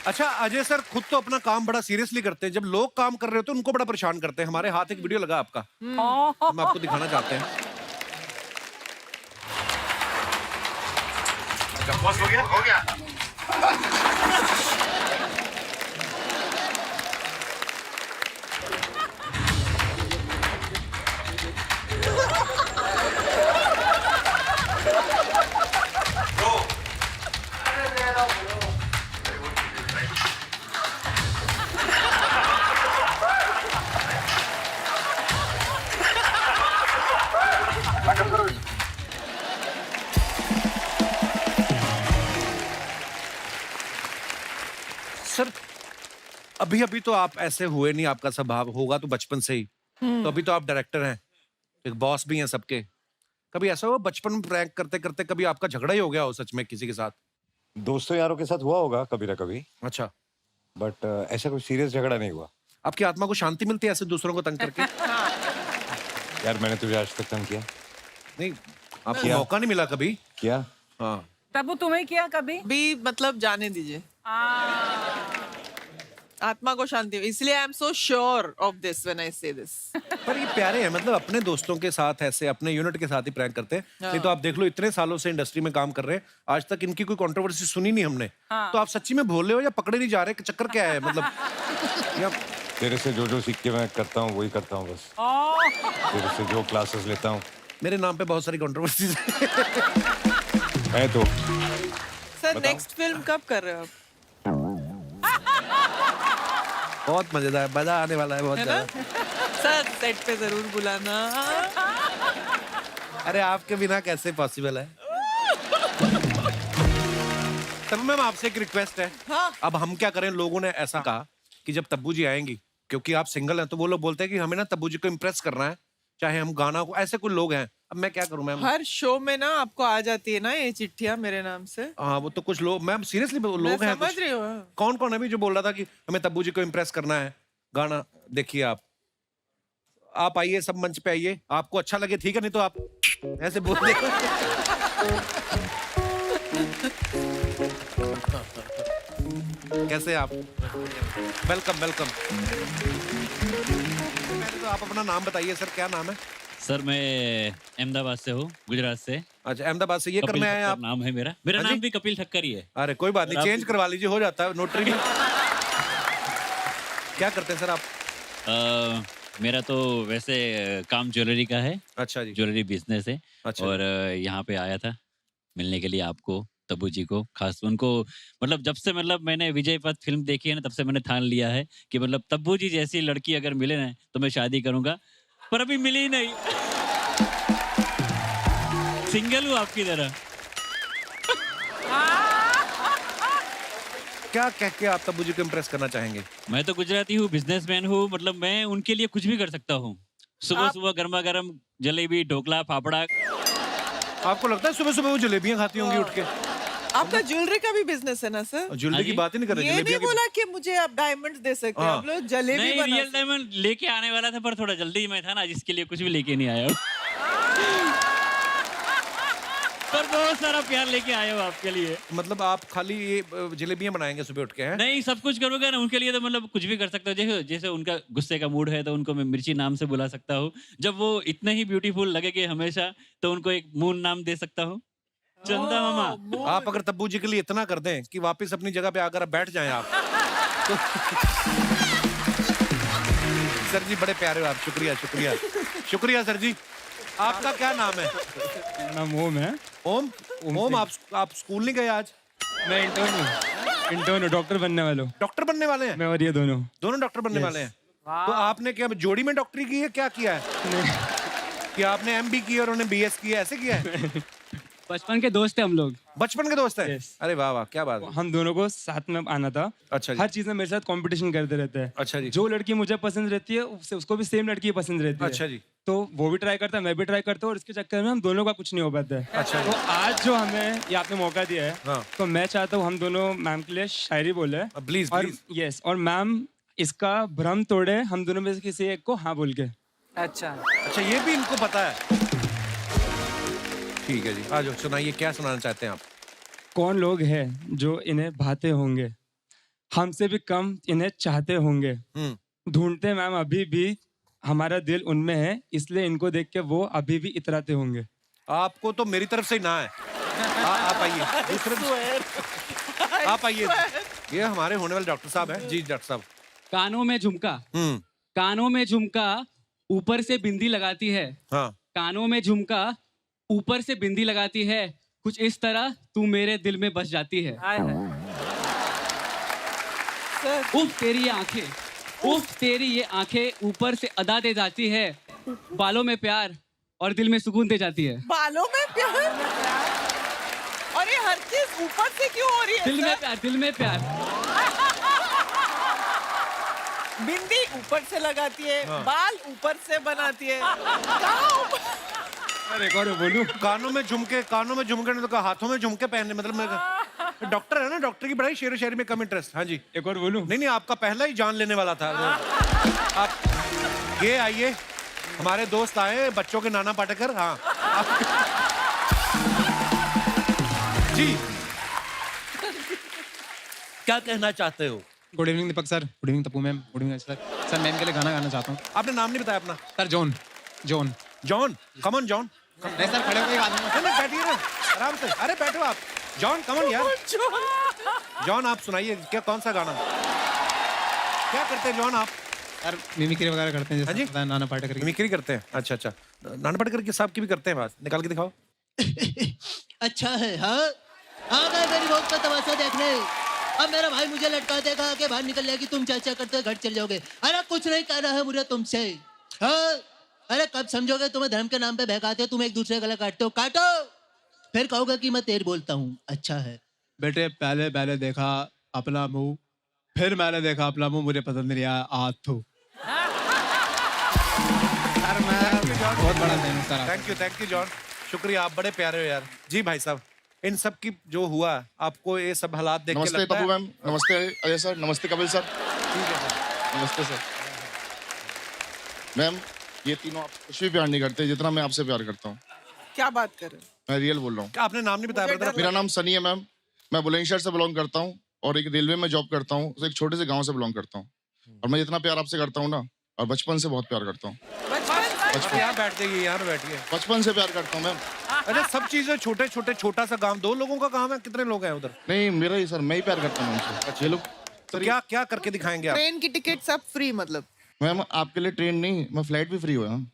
अच्छा अजय सर खुद तो अपना काम बड़ा सीरियसली करते हैं, जब लोग काम कर रहे होते हैं उनको बड़ा परेशान करते हैं। हमारे हाथ एक वीडियो लगा आपका, हम आपको दिखाना चाहते हैं। बस हो गया। सर अभी अभी तो आप ऐसे हुए नहीं, आपका स्वभाव होगा तो बचपन से ही, तो अभी तो आप डायरेक्टर हैं, एक बॉस भी हैं सबके। कभी ऐसा हुआ बचपन में प्रैंक करते करते कभी आपका झगड़ा ही हो गया हो सच में किसी के साथ? दोस्तों यारों के साथ हुआ होगा कभी ना कभी, अच्छा, बट ऐसा कोई सीरियस झगड़ा नहीं हुआ। आपकी आत्मा को शांति मिलती है ऐसे दूसरों को तंग करके? यार मैंने तुझे आज तक तंग किया? नहीं, आपको मौका नहीं मिला कभी? किया? हाँ। तब तुम्हें किया कभी? भी मतलब जाने दीजिए, आत्मा को शांति, इसलिए I am so sure of this when I से दिस। पर ये प्यारे हैं, मतलब अपने दोस्तों के साथ ऐसे अपने यूनिट के साथ ही प्रैंक करते हैं। नहीं तो आप देख लो इतने सालों से इंडस्ट्री में काम कर रहे हैं, आज तक इनकी कोई कंट्रोवर्सी सुनी नहीं हमने। तो आप सच्ची में भोले हो या पकड़े नहीं जा रहे? चक्कर क्या है मतलब? या तेरे से जो सीख के मैं करता हूँ वही करता हूँ बस। तेरे से जो क्लासेस लेता हूँ। मेरे नाम पे बहुत सारी कंट्रोवर्सीज है तो। सर नेक्स्ट फिल्म कब कर रहे हो आप? बहुत मजेदार, मजा आने वाला है बहुत ज्यादा। सर सेट पे जरूर बुलाना। अरे आपके बिना कैसे पॉसिबल है? तब मैम आपसे एक रिक्वेस्ट है। हाँ। अब हम क्या करें, लोगों ने ऐसा कहा कि जब तब्बू जी आएंगी, क्योंकि आप सिंगल हैं, तो वो लोग बोलते हैं कि हमें ना तब्बू जी को इम्प्रेस करना है, चाहे हम गाना को, ऐसे कोई लोग हैं। अब मैं क्या करूं मैम? हर शो में ना आपको आ जाती है ना ये चिट्ठियां मेरे नाम से। हाँ वो तो कुछ लोग, मैम सीरियसली लोग मैं हैं समझ कुछ। रही हूँ। कौन कौन अभी जो बोल रहा था कि हमें तब्बू जी को इम्प्रेस करना है, गाना देखिए आप आइए, सब मंच पे आइए, आपको अच्छा लगे ठीक है, नहीं तो आप ऐसे बोल दे। कैसे आप? Welcome welcome. पहले तो आप अपना नाम बताइए सर, क्या नाम है? सर मैं अहमदाबाद से हूँ, गुजरात से। अच्छा अहमदाबाद से ये कपिल करने आए ठक्कर आप? नाम है मेरा। मेरा हाँ जी? नाम भी कपिल ठक्कर ही है। अरे कोई बात नहीं, और चेंज करवा लीजिए, हो जाता है नोटरी में। क्या करते हैं सर आप? मेरा तो वैसे काम ज्वेलरी का है। अच्छा जी। ज्वेलरी बिजनेस है। अच्छा और यहाँ पे आया था मिलने के लिए आपको, तब्बू जी को, खास उनको। मतलब जब से मतलब मैंने विजय पथ फिल्म देखी है ना, तब से मैंने ठान लिया है कि मतलब तब्बू जी जैसी लड़की अगर मिले ना तो मैं शादी करूंगा, पर अभी मिली ही नहीं। सिंगल हूँ आपकी तरह। क्या कह के आप तब्बू जी को इम्प्रेस करना चाहेंगे? मैं तो गुजराती हूँ, बिजनेसमैन हूँ, मतलब मैं उनके लिए कुछ भी कर सकता हूँ। सुबह सुबह गर्मा गर्म जलेबी, ढोकला, फाफड़ा। आपको लगता है सुबह सुबह वो जलेबियां खाती होंगी उठ के? आपका ज्वेलरी का भी बिजनेस है ना सर? ज्वेलरी की बात ही नहीं कर रहे, ये नहीं जलेबियां की। बोला कि मुझे आप डायमंड्स दे सकते हैं, हाँ। आप लोग जलेबी नहीं, बना रियल सकते हैं। डायमंड लेके आने वाला था, पर थोड़ा जल्दी में था ना, जिसके लिए कुछ भी लेके नहीं आया हूँ। पर बहुत सारा प्यार लेके आया हूँ आपके लिए। मतलब आप खाली ये जलेबियां बनाएंगे सुबह उठ के हैं? नहीं, सब कुछ करूँगा ना उनके लिए, तो मतलब कुछ भी कर सकता हूँ। जैसे जैसे उनका गुस्से का मूड है तो उनको मैं मिर्ची नाम से बुला सकता हूँ। जब वो इतने ही ब्यूटीफुल लगेंगे हमेशा, तो उनको एक मून नाम दे सकता हूँ। चंदा मामा। आप अगर तब्बू जी के लिए इतना कर दें कि वापस अपनी जगह पे आकर आप बैठ जाएं आप तो... सर जी बड़े प्यारे हो आप, शुक्रिया शुक्रिया शुक्रिया सर जी। आपका क्या नाम है? मेरा नाम ओम है। ओम? ओम आप स्कूल नहीं गए आज? मैं इंटर्न हूँ, इंटर्न हूँ, डॉक्टर बनने वाला हूँ। डॉक्टर बनने वाले हैं? मैं और ये दोनों डॉक्टर बनने वाले हैं? तो आपने क्या जोड़ी में डॉक्टरी की है, क्या किया है? कि आपने एमबी की और उन्हें बीएस की है, ऐसे किया है? बचपन के दोस्त हैं हम लोग। बचपन के दोस्त हैं? Yes. अरे वाह वाह, क्या बात है। हम दोनों को साथ में आना था। अच्छा जी। हर चीज में मेरे साथ कंपटीशन करते रहते हैं। अच्छा जी। जो लड़की मुझे पसंद रहती है उसको भी सेम लड़की पसंद रहती है। अच्छा जी। तो वो भी ट्राई करता है, मैं भी ट्राई करता हूँ, और इसके चक्कर में हम दोनों का कुछ नहीं हो पाता है। अच्छा तो आज जो हमें ये आपने मौका दिया है, हाँ। तो मैं चाहता हूँ हम दोनों मैम के लिए शायरी बोले। प्लीज और प्लीज। यस, और मैम इसका भ्रम तोड़े हम दोनों में से किसी एक को हाँ बोल के। अच्छा अच्छा ये भी इनको पता है? ठीक है जी, आ जाओ, सुनाइए, क्या सुनाना चाहते हैं आप? कौन लोग हैं जो इन्हें भाते होंगे, हमसे भी कम इन्हें चाहते होंगे, ढूंढते मैम अभी भी हमारा दिल उनमें है, इसलिए इनको देख के वो अभी भी इतराते होंगे। आपको तो मेरी तरफ से ही ना है। आप आइए दूसरे, आप आइए। ये हमारे होने वाले डॉक्टर साहब हैं जी। डॉक्टर साहब, कानों में झुमका, कानों में झुमका ऊपर से बिंदी लगाती है। हाँ। कानों में झुमका ऊपर से बिंदी लगाती है, कुछ इस तरह तू मेरे दिल में बस जाती है। उफ तेरी ये आंखें, उफ तेरी ये आंखें ऊपर से अदा दे जाती है, बालों में प्यार और दिल में सुकून दे जाती है। बालों में प्यार? और ये हर चीज ऊपर से क्यों हो रही है? दिल में प्यार, दिल में प्यार। बिंदी ऊपर से लगाती है, बाल ऊपर से बनाती है। अरे कौन बोलूं? कानों में झुमके, कानों में झुमके ने तो कहा हाथों में झुमके पहनने, मतलब मैं डॉक्टर है ना, डॉक्टर की बड़ाई शेर शायरी में कम इंटरेस्ट। हाँ जी। एक और बोलूं? नहीं नहीं, आपका पहला ही जान लेने वाला था। आप ये आइए, हमारे दोस्त आए बच्चों के नाना पाटेकर। हाँ जी, क्या कहना चाहते हो? Good evening Deepak sir. Good evening Tappu ma'am. Good evening sir. Sir ma'am के लिए गाना गाना चाहता हूँ। आपने नाम नहीं बताया अपना? Sir John. जॉन जॉन, कमन जॉन। नहीं सर, खड़े होकर गा दूंगा। नहीं बैठिए ना आराम से। अरे बैठो आप। जॉन कमन यार। जॉन आप सुनाइए, क्या कौन सा गाना, क्या करते हैं जॉन आप? सर मिमिक्री वगैरह करते हैं, जैसे हाँ जी? नाना पाटेकर की। मिमिक्री करते हैं? अच्छा अच्छा, नाना पाटेकर की साहब की भी करते हैं बात, निकाल के दिखाओ। अच्छा है। हाँ हाँ, गए मेरी मौत का तमाशा देखने। अब मेरा भाई मुझे लटका देगा कि बाहर निकल जाएगी, तुम चाचा करते घर चल जाओगे। अरे कुछ नहीं कहना है मुझे तुमसे। हाँ, अरे कब समझोगे तुम्हें धर्म के नाम पे बहकाते हो, तुम एक दूसरे गला काटते हो, काटो फिर कहोगे कि मैं तेज बोलता हूँ। अच्छा है बेटे, पहले मैंने देखा अपना मुंह, फिर मैंने देखा अपना मुंह, मुझे पसंद नहीं आया। आज तो सर मैं जॉन। बहुत बड़ा फैन सर आप। थैंक यू जॉन, शुक्रिया, आप बड़े प्यारे हो यार। जी भाई साहब, इन सब की जो हुआ, आपको ये सब हालात देख के नमस्ते लगता पप्पू है? मैम, नमस्ते अजय सर, नमस्ते कपिल सर। ठीक है सर। नमस्ते सर। मैम, ये तीनों आप कुछ भी प्यार नहीं करते जितना मैं आपसे प्यार करता हूँ। क्या बात कर रहे हो? मैं रियल बोल रहा हूँ। क्या आपने नाम नहीं बताया brother? मेरा नाम सनी है मैम। मैं बुलंदशहर से बिलोंग करता हूँ और एक रेलवे में जॉब करता हूँ, तो एक छोटे से गांव से बिलोंग करता हूँ। और मैं जितना प्यार आपसे करता हूँ ना, और बचपन से बहुत प्यार करता हूँ। यहाँ बैठ जाइए, यहाँ बैठिए। बचपन से प्यार करता हूँ मैम। अच्छा, सब चीजें छोटे छोटे, छोटा सा गांव, 2 लोगों का काम है, कितने लोग हैं उधर? नहीं, मेरा ही सर, मैं ही प्यार करता हूँ उनसे। ये लोग तो क्या क्या करके दिखाएंगे आप? ट्रेन की टिकट सब फ्री मतलब? मैम, आपके लिए ट्रेन नहीं, मैं फ्लाइट भी फ्री हुआ हूँ।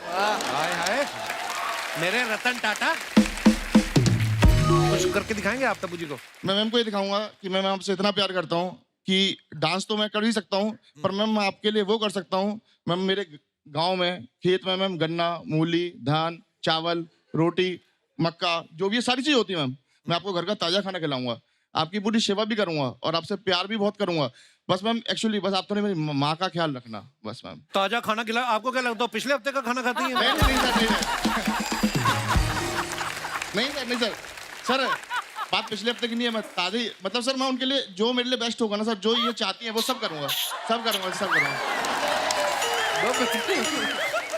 हाय हाय, मेरे रतन टाटा, कुछ करके दिखाएंगे आप तब्बू जी को? मैं मैम को ये दिखाऊंगा कि मैं आपसे इतना प्यार करता हूँ कि डांस तो मैं कर ही सकता हूँ, पर मैम मैं आपके लिए वो कर सकता हूँ। मैम, मेरे गांव में खेत में मैम गन्ना, मूली, धान, चावल, रोटी, मक्का, जो भी ये सारी चीज होती है मैम, मैं आपको घर का ताजा खाना खिलाऊंगा, आपकी पूरी सेवा भी करूंगा और आपसे प्यार भी बहुत करूंगा। बस मैम, एक्चुअली बस आप तो मेरी माँ का ख्याल रखना, बस मैम। ताजा खाना खिला, आपको क्या लगता है पिछले हफ्ते का खाना खाती है? नहीं सर, नहीं सर, सर बात पिछले हफ्ते की नहीं है। मैं ताज़ी, मतलब सर मैं उनके लिए जो मेरे लिए बेस्ट होगा ना सर, जो ये चाहती है वो सब करूंगा, सब करूंगा।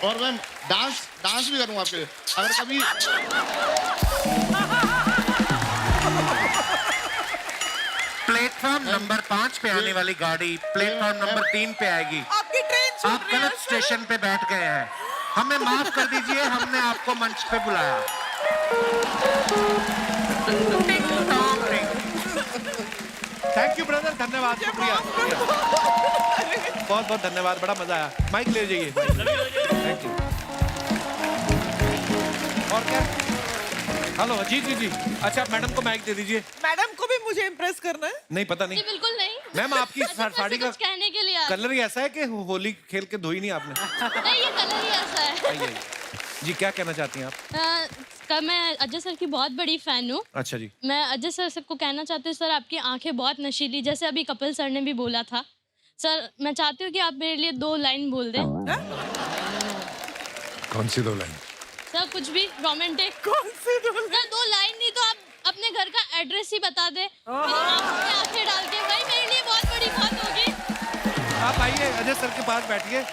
और मैम डांस भी करूंगा आपके लिए, अगर कभी। प्लेटफॉर्म नंबर 5 पे आने वाली गाड़ी प्लेटफॉर्म नंबर 3 पे आएगी। आपकी ट्रेन छूट आप रही है गलत सर। स्टेशन पे बैठ गए हैं, हमें माफ कर दीजिए, हमने आपको मंच पे बुलाया। थैंक यू ब्रदर, धन्यवाद, शुक्रिया, बहुत बहुत धन्यवाद, बड़ा मजा आया। माइक ले जाइए। Thank you. और क्या? हेलो, जी। अच्छा, मैडम को माइक दे दीजिए। मैडम को भी मुझे इम्प्रेस करना है? नहीं, पता नहीं। बिल्कुल नहीं। मैम, आपकी साड़ी का कहने के लिए कलर ही ऐसा है कि होली खेल के धोई नहीं आपने? नहीं, ये कलर ही ऐसा है। आइए। जी, क्या कहना चाहती हैं आप? मैं अजय सर की बहुत बड़ी फैन हूँ। अच्छा जी। मैं अजय सर को कहना चाहती हूँ, सर आपकी आंखें बहुत नशीली, जैसे अभी कपिल सर ने भी बोला था। सर, मैं चाहती हूँ कि आप मेरे लिए 2 लाइन बोल दें। कौन सी 2 लाइन? सर, कुछ भी रोमांटिक। कौन सी सर, 2 लाइन नहीं तो आप अपने घर का एड्रेस ही बता दें। आंखें डाल के, भाई मेरे लिए बहुत बड़ी बात होगी। आप आइए, अजय सर के पास बैठिए।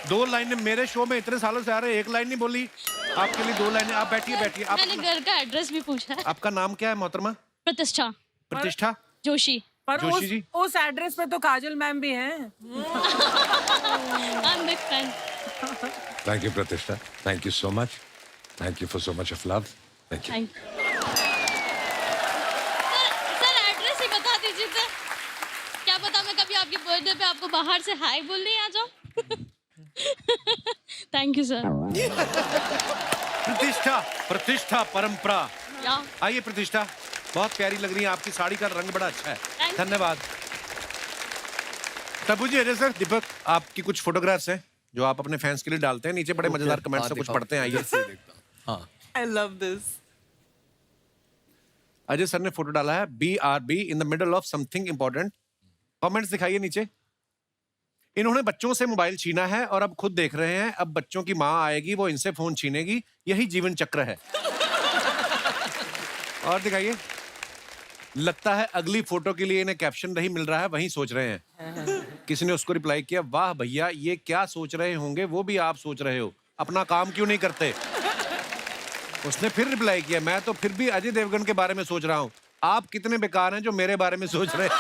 2 लाइनें मेरे शो में इतने सालों से आ रहे हैं, 1 लाइन नहीं बोली, आपके लिए 2 लाइनें। आप बैठिए। आप मैंने घर का एड्रेस भी पूछा है। आपका नाम क्या है मोहतरमा? प्रतिष्ठा प्रतिष्ठा जोशी। पर जोशी जी। उस एड्रेस पे तो काजल मैम भी हैं। I'm big fan. Thank you Pratishtha, thank you so much, thank you for so much of love, thank you. Sir, address ही बता दीजिए सर। क्या पता मैं कभी आपके बर्थडे पे आपको बाहर से हाय बोलने आ जाऊं। Thank you sir. प्रतिष्ठा परंपरा। या आइए प्रतिष्ठा, बहुत प्यारी लग रही है, आपकी साड़ी का रंग बड़ा अच्छा है। धन्यवाद। तब्बू जी, अजय सर, दीपक, आपकी कुछ फोटोग्राफ्स हैं जो आप अपने फैंस के लिए डालते हैं, नीचे बड़े मजेदार कमेंट्स से कुछ पढ़ते हैं। आइए। I love this. Ajay sir ने फोटो डाला है, BRB in the middle of something important. Comments दिखाइए नीचे। इन्होंने बच्चों से मोबाइल छीना है और अब खुद देख रहे हैं, अब बच्चों की माँ आएगी, वो इनसे फोन छीनेगी, यही जीवन चक्र है। और दिखाइए। लगता है अगली फोटो के लिए इन्हें कैप्शन नहीं मिल रहा है, वहीं सोच रहे हैं। किसी ने उसको रिप्लाई किया, वाह भैया, ये क्या सोच रहे होंगे, वो भी आप सोच रहे हो, अपना काम क्यों नहीं करते? उसने फिर रिप्लाई किया, मैं तो फिर भी अजय देवगन के बारे में सोच रहा हूँ, आप कितने बेकार हैं जो मेरे बारे में सोच रहे हैं।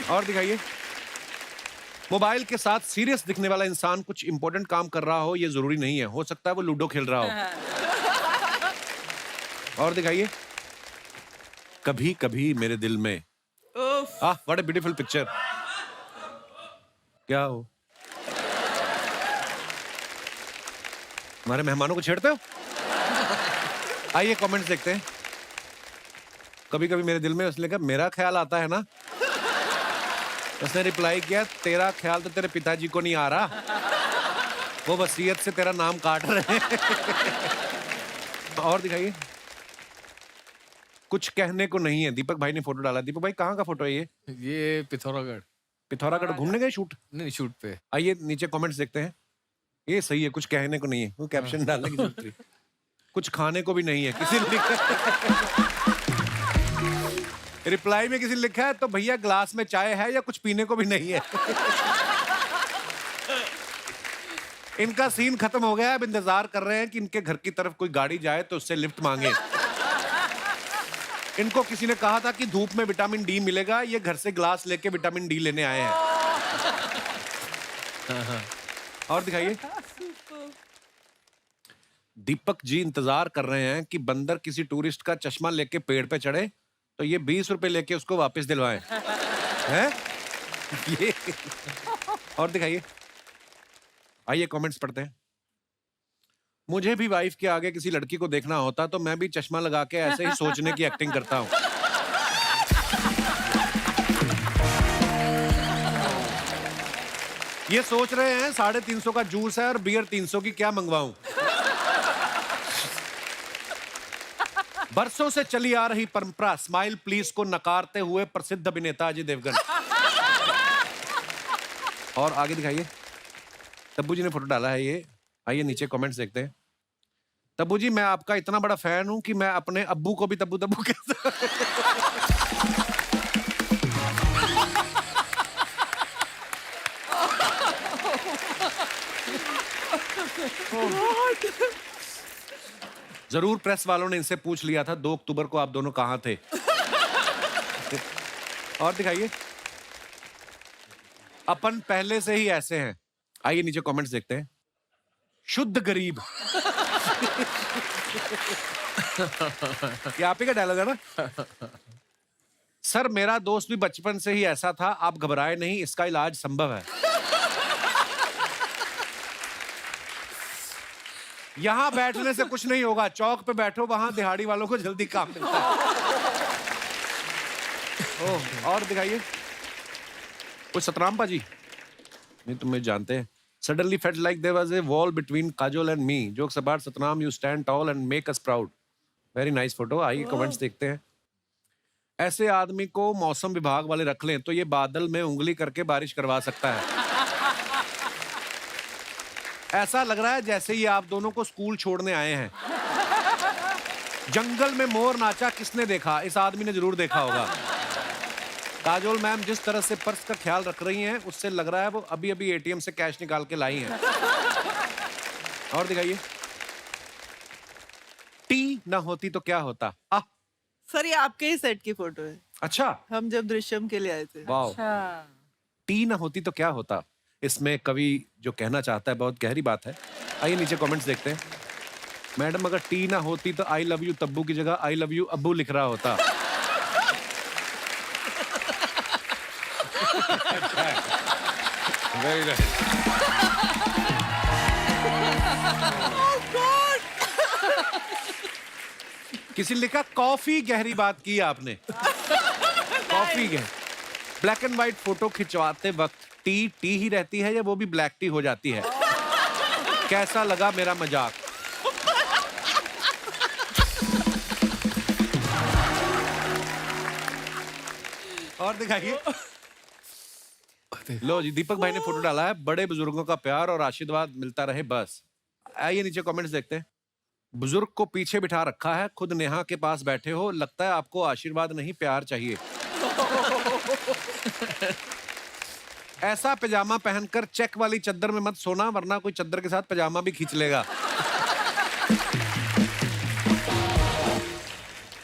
और दिखाइए। मोबाइल के साथ सीरियस दिखने वाला इंसान कुछ इंपॉर्टेंट काम कर रहा हो, ये जरूरी नहीं है, हो सकता है वो लूडो खेल रहा हो। और दिखाइए। कभी कभी मेरे दिल में। What a beautiful picture. क्या हो, हमारे मेहमानों को छेड़ते हो? आइए कमेंट्स देखते हैं। कभी कभी मेरे दिल में, उसने कहा मेरा ख्याल आता है ना। उसने रिप्लाई किया, तेरा ख्याल तो तेरे पिताजी को नहीं आ रहा, वो वसीयत से तेरा नाम काट रहे हैं। और दिखाइए। कुछ कहने को नहीं है, दीपक भाई ने फोटो डाला। दीपक भाई, कहाँ का फोटो है ये? ये पिथौरागढ़। पिथौरागढ़ घूमने गए शूट? नहीं, शूट पे। आइए नीचे कमेंट्स देखते हैं। ये सही है, कुछ कहने को नहीं है, वो कैप्शन डालने की जरूरत नहीं। कुछ खाने को भी नहीं है, किसी ने लिखा। रिप्लाई में किसी ने लिखा है तो भैया ग्लास में चाय है या कुछ पीने को भी नहीं है। इनका सीन खत्म हो गया है, अब इंतजार कर रहे हैं कि इनके घर की तरफ कोई गाड़ी जाए तो उससे लिफ्ट मांगे। इनको किसी ने कहा था कि धूप में विटामिन डी मिलेगा, ये घर से ग्लास लेके विटामिन डी लेने आए हैं। और दिखाइए। दीपक जी इंतजार कर रहे हैं कि बंदर किसी टूरिस्ट का चश्मा लेके पेड़ पे चढ़े तो ये 20 रुपए लेके उसको वापस दिलवाएं। हैं? ये और दिखाइए। आइए कमेंट्स पढ़ते हैं। मुझे भी वाइफ के आगे किसी लड़की को देखना होता तो मैं भी चश्मा लगा के ऐसे ही सोचने की एक्टिंग करता हूँ। ये सोच रहे हैं 350 का जूस है और बियर 300 की, क्या मंगवाऊं? बरसों से चली आ रही परंपरा स्माइल प्लीज को नकारते हुए प्रसिद्ध अभिनेता अजय देवगन। और आगे दिखाइए। तब्बू जी ने फोटो डाला है ये। आइए नीचे कमेंट्स देखते हैं। तब्बू जी, मैं आपका इतना बड़ा फैन हूं कि मैं अपने अब्बू को भी तब्बू तब्बू कहता। जरूर प्रेस वालों ने इनसे पूछ लिया था 2 अक्टूबर को आप दोनों कहां थे। और दिखाइए। अपन पहले से ही ऐसे हैं। आइए नीचे कमेंट्स देखते हैं। शुद्ध गरीब। ये आप ही का डायलॉग है ना? सर मेरा दोस्त भी बचपन से ही ऐसा था, आप घबराए नहीं, इसका इलाज संभव है। यहां बैठने से कुछ नहीं होगा, चौक पे बैठो, वहां दिहाड़ी वालों को जल्दी काम मिलता है। ओह, और दिखाइए। कुछ सतराम पाजी नहीं, तुम मुझे जानते हैं। Suddenly felt like there was a wall between Kajol and me. Jokes apart, Satnam, you stand tall and make us proud. Very nice photo. आइए कमेंट्स देखते हैं। ऐसे आदमी को मौसम विभाग वाले रख लें तो ये बादल में उंगली करके बारिश करवा सकता है। ऐसा लग रहा है जैसे ही आप दोनों को स्कूल छोड़ने आए हैं। जंगल में मोर नाचा किसने देखा? इस आदमी ने जरूर देखा होगा। काजोल मैम जिस तरह से पर्स का ख्याल रख रही हैं उससे लग रहा है वो अभी अभी एटीएम से कैश निकाल के लाई हैं। और दिखाइए। टी ना होती तो क्या होता? सर ये आपके ही सेट की फोटो है। अच्छा, हम जब दृश्यम के लिए आए थे। वाओ। टी ना होती तो क्या होता? इसमें कवि जो कहना चाहता है बहुत गहरी बात है। आइए नीचे कमेंट्स देखते हैं। मैडम अगर टी ना होती तो आई लव यू तब्बू की जगह आई लव यू अब्बू लिख रहा होता। Very nice. किसी ने लिखा कॉफी गहरी बात की आपने। कॉफी गहरी। ब्लैक एंड व्हाइट फोटो खिंचवाते वक्त टी टी ही रहती है या वो भी ब्लैक टी हो जाती है? कैसा लगा मेरा मजाक? और दिखाइए। लो जी, दीपक भाई ने फोटो डाला है। बड़े बुजुर्गों का प्यार और आशीर्वाद मिलता रहे बस। आइए नीचे कमेंट्स देखते हैं। बुजुर्ग को पीछे बिठा रखा है, खुद नेहा के पास बैठे हो, लगता है आपको आशीर्वाद नहीं प्यार चाहिए। ऐसा पैजामा पहनकर चेक वाली चद्दर में मत सोना वरना कोई चद्दर के साथ पैजामा भी खींच लेगा।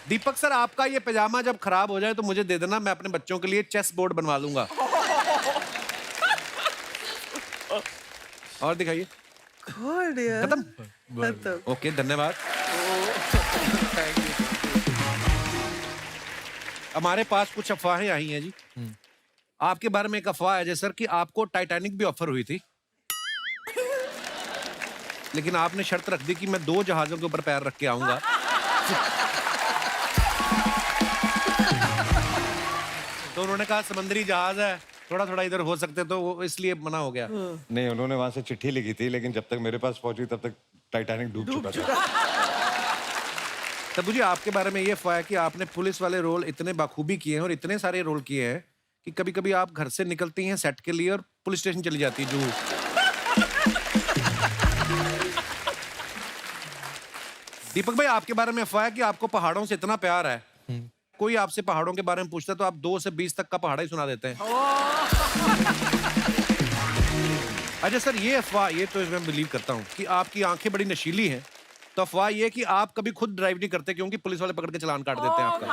दीपक सर आपका ये पैजामा जब खराब हो जाए तो मुझे दे देना, मैं अपने बच्चों के लिए चेस बोर्ड बनवा लूंगा। और दिखाइए। खत्म। ओके, धन्यवाद। हमारे पास कुछ अफवाहें आई हैं जी। आपके बारे में एक अफवाह है सर कि आपको टाइटैनिक भी ऑफर हुई थी, लेकिन आपने शर्त रख दी कि मैं 2 जहाजों के ऊपर पैर रख के आऊंगा। तो उन्होंने कहा समुद्री जहाज है, थोड़ा थोड़ा इधर हो सकते, तो वो इसलिए मना हो गया। नहीं, उन्होंने वहां से चिट्ठी लिखी थी, लेकिन जब तक मेरे पास पहुंची तब तक टाइटैनिक डूब चुका था। तब मुझे आपके बारे में ये अफवाह है कि आपने पुलिस वाले रोल इतने बखूबी किए हैं और इतने सारे रोल किए हैं कि कभी कभी आप घर से निकलती हैं सेट के लिए और पुलिस स्टेशन चली जाती है जूहू। दीपक भाई, आपके बारे में अफवाह है कि आपको पहाड़ों से इतना प्यार है, कोई आपसे पहाड़ों के बारे में पूछता है तो आप 2 से 20 तक का पहाड़ा ही सुना देते हैं। अच्छा सर, ये अफवाह, ये तो मैं बिलीव करता हूँ कि आपकी आंखें बड़ी नशीली हैं, तो अफवाह ये कि आप कभी खुद ड्राइव नहीं करते क्योंकि पुलिस वाले पकड़ के चालान काट देते हैं आपका।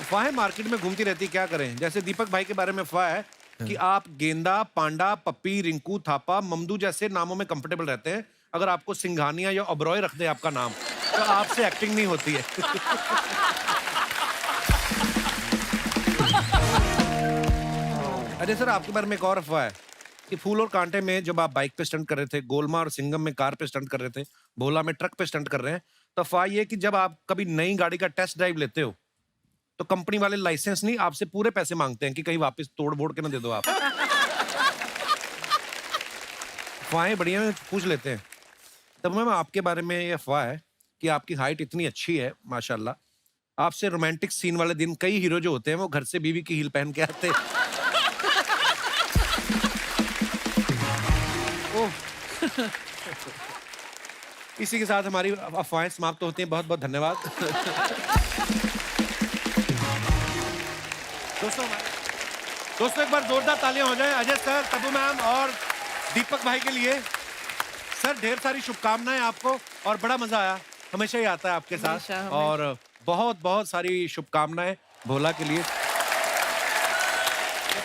अफवाहें मार्केट में घूमती रहती, क्या करें। जैसे दीपक भाई के बारे में अफवाह है कि आप गेंदा, पांडा, पप्पी, रिंकू, थापा, ममदू जैसे नामों में कंफर्टेबल रहते हैं। अगर आपको सिंघानिया या ओबरॉय रख दे आपका नाम, तो आपसे एक्टिंग नहीं होती है। अरे सर, आपके बारे में एक और अफवाह है कि फूल और कांटे में जब आप बाइक पे स्टंट कर रहे थे, गोलमा और सिंगम में कार पे स्टंट कर रहे थे, भोला में ट्रक पे स्टंट कर रहे हैं, तो अफवाह ये कि जब आप कभी नई गाड़ी का टेस्ट ड्राइव लेते हो तो कंपनी वाले लाइसेंस नहीं, आपसे पूरे पैसे मांगते हैं कि कहीं वापस तोड़ बोड़ के ना दे दो आप। अफवाहें बढ़िया में पूछ लेते हैं। तब मैम, आपके बारे में ये अफवाह है कि आपकी हाइट इतनी अच्छी है माशाल्लाह, आपसे रोमांटिक सीन वाले दिन कई हीरो जो होते हैं वो घर से बीवी की हील पहन के आते हैं। इसी के साथ हमारी अफवाहें समाप्त होती हैं। बहुत बहुत धन्यवाद। दोस्तों एक बार जोरदार तालियां हो जाएं अजय सर, तब्बू मैम और दीपक भाई के लिए। सर, ढेर सारी शुभकामनाएं आपको और बड़ा मजा आया, हमेशा ही आता है आपके साथ, और बहुत बहुत सारी शुभकामनाएं भोला के लिए।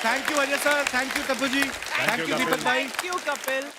Thank you Ajay sir, thank you Tabu ji, thank you Deepak भाई, थैंक यू कपिल।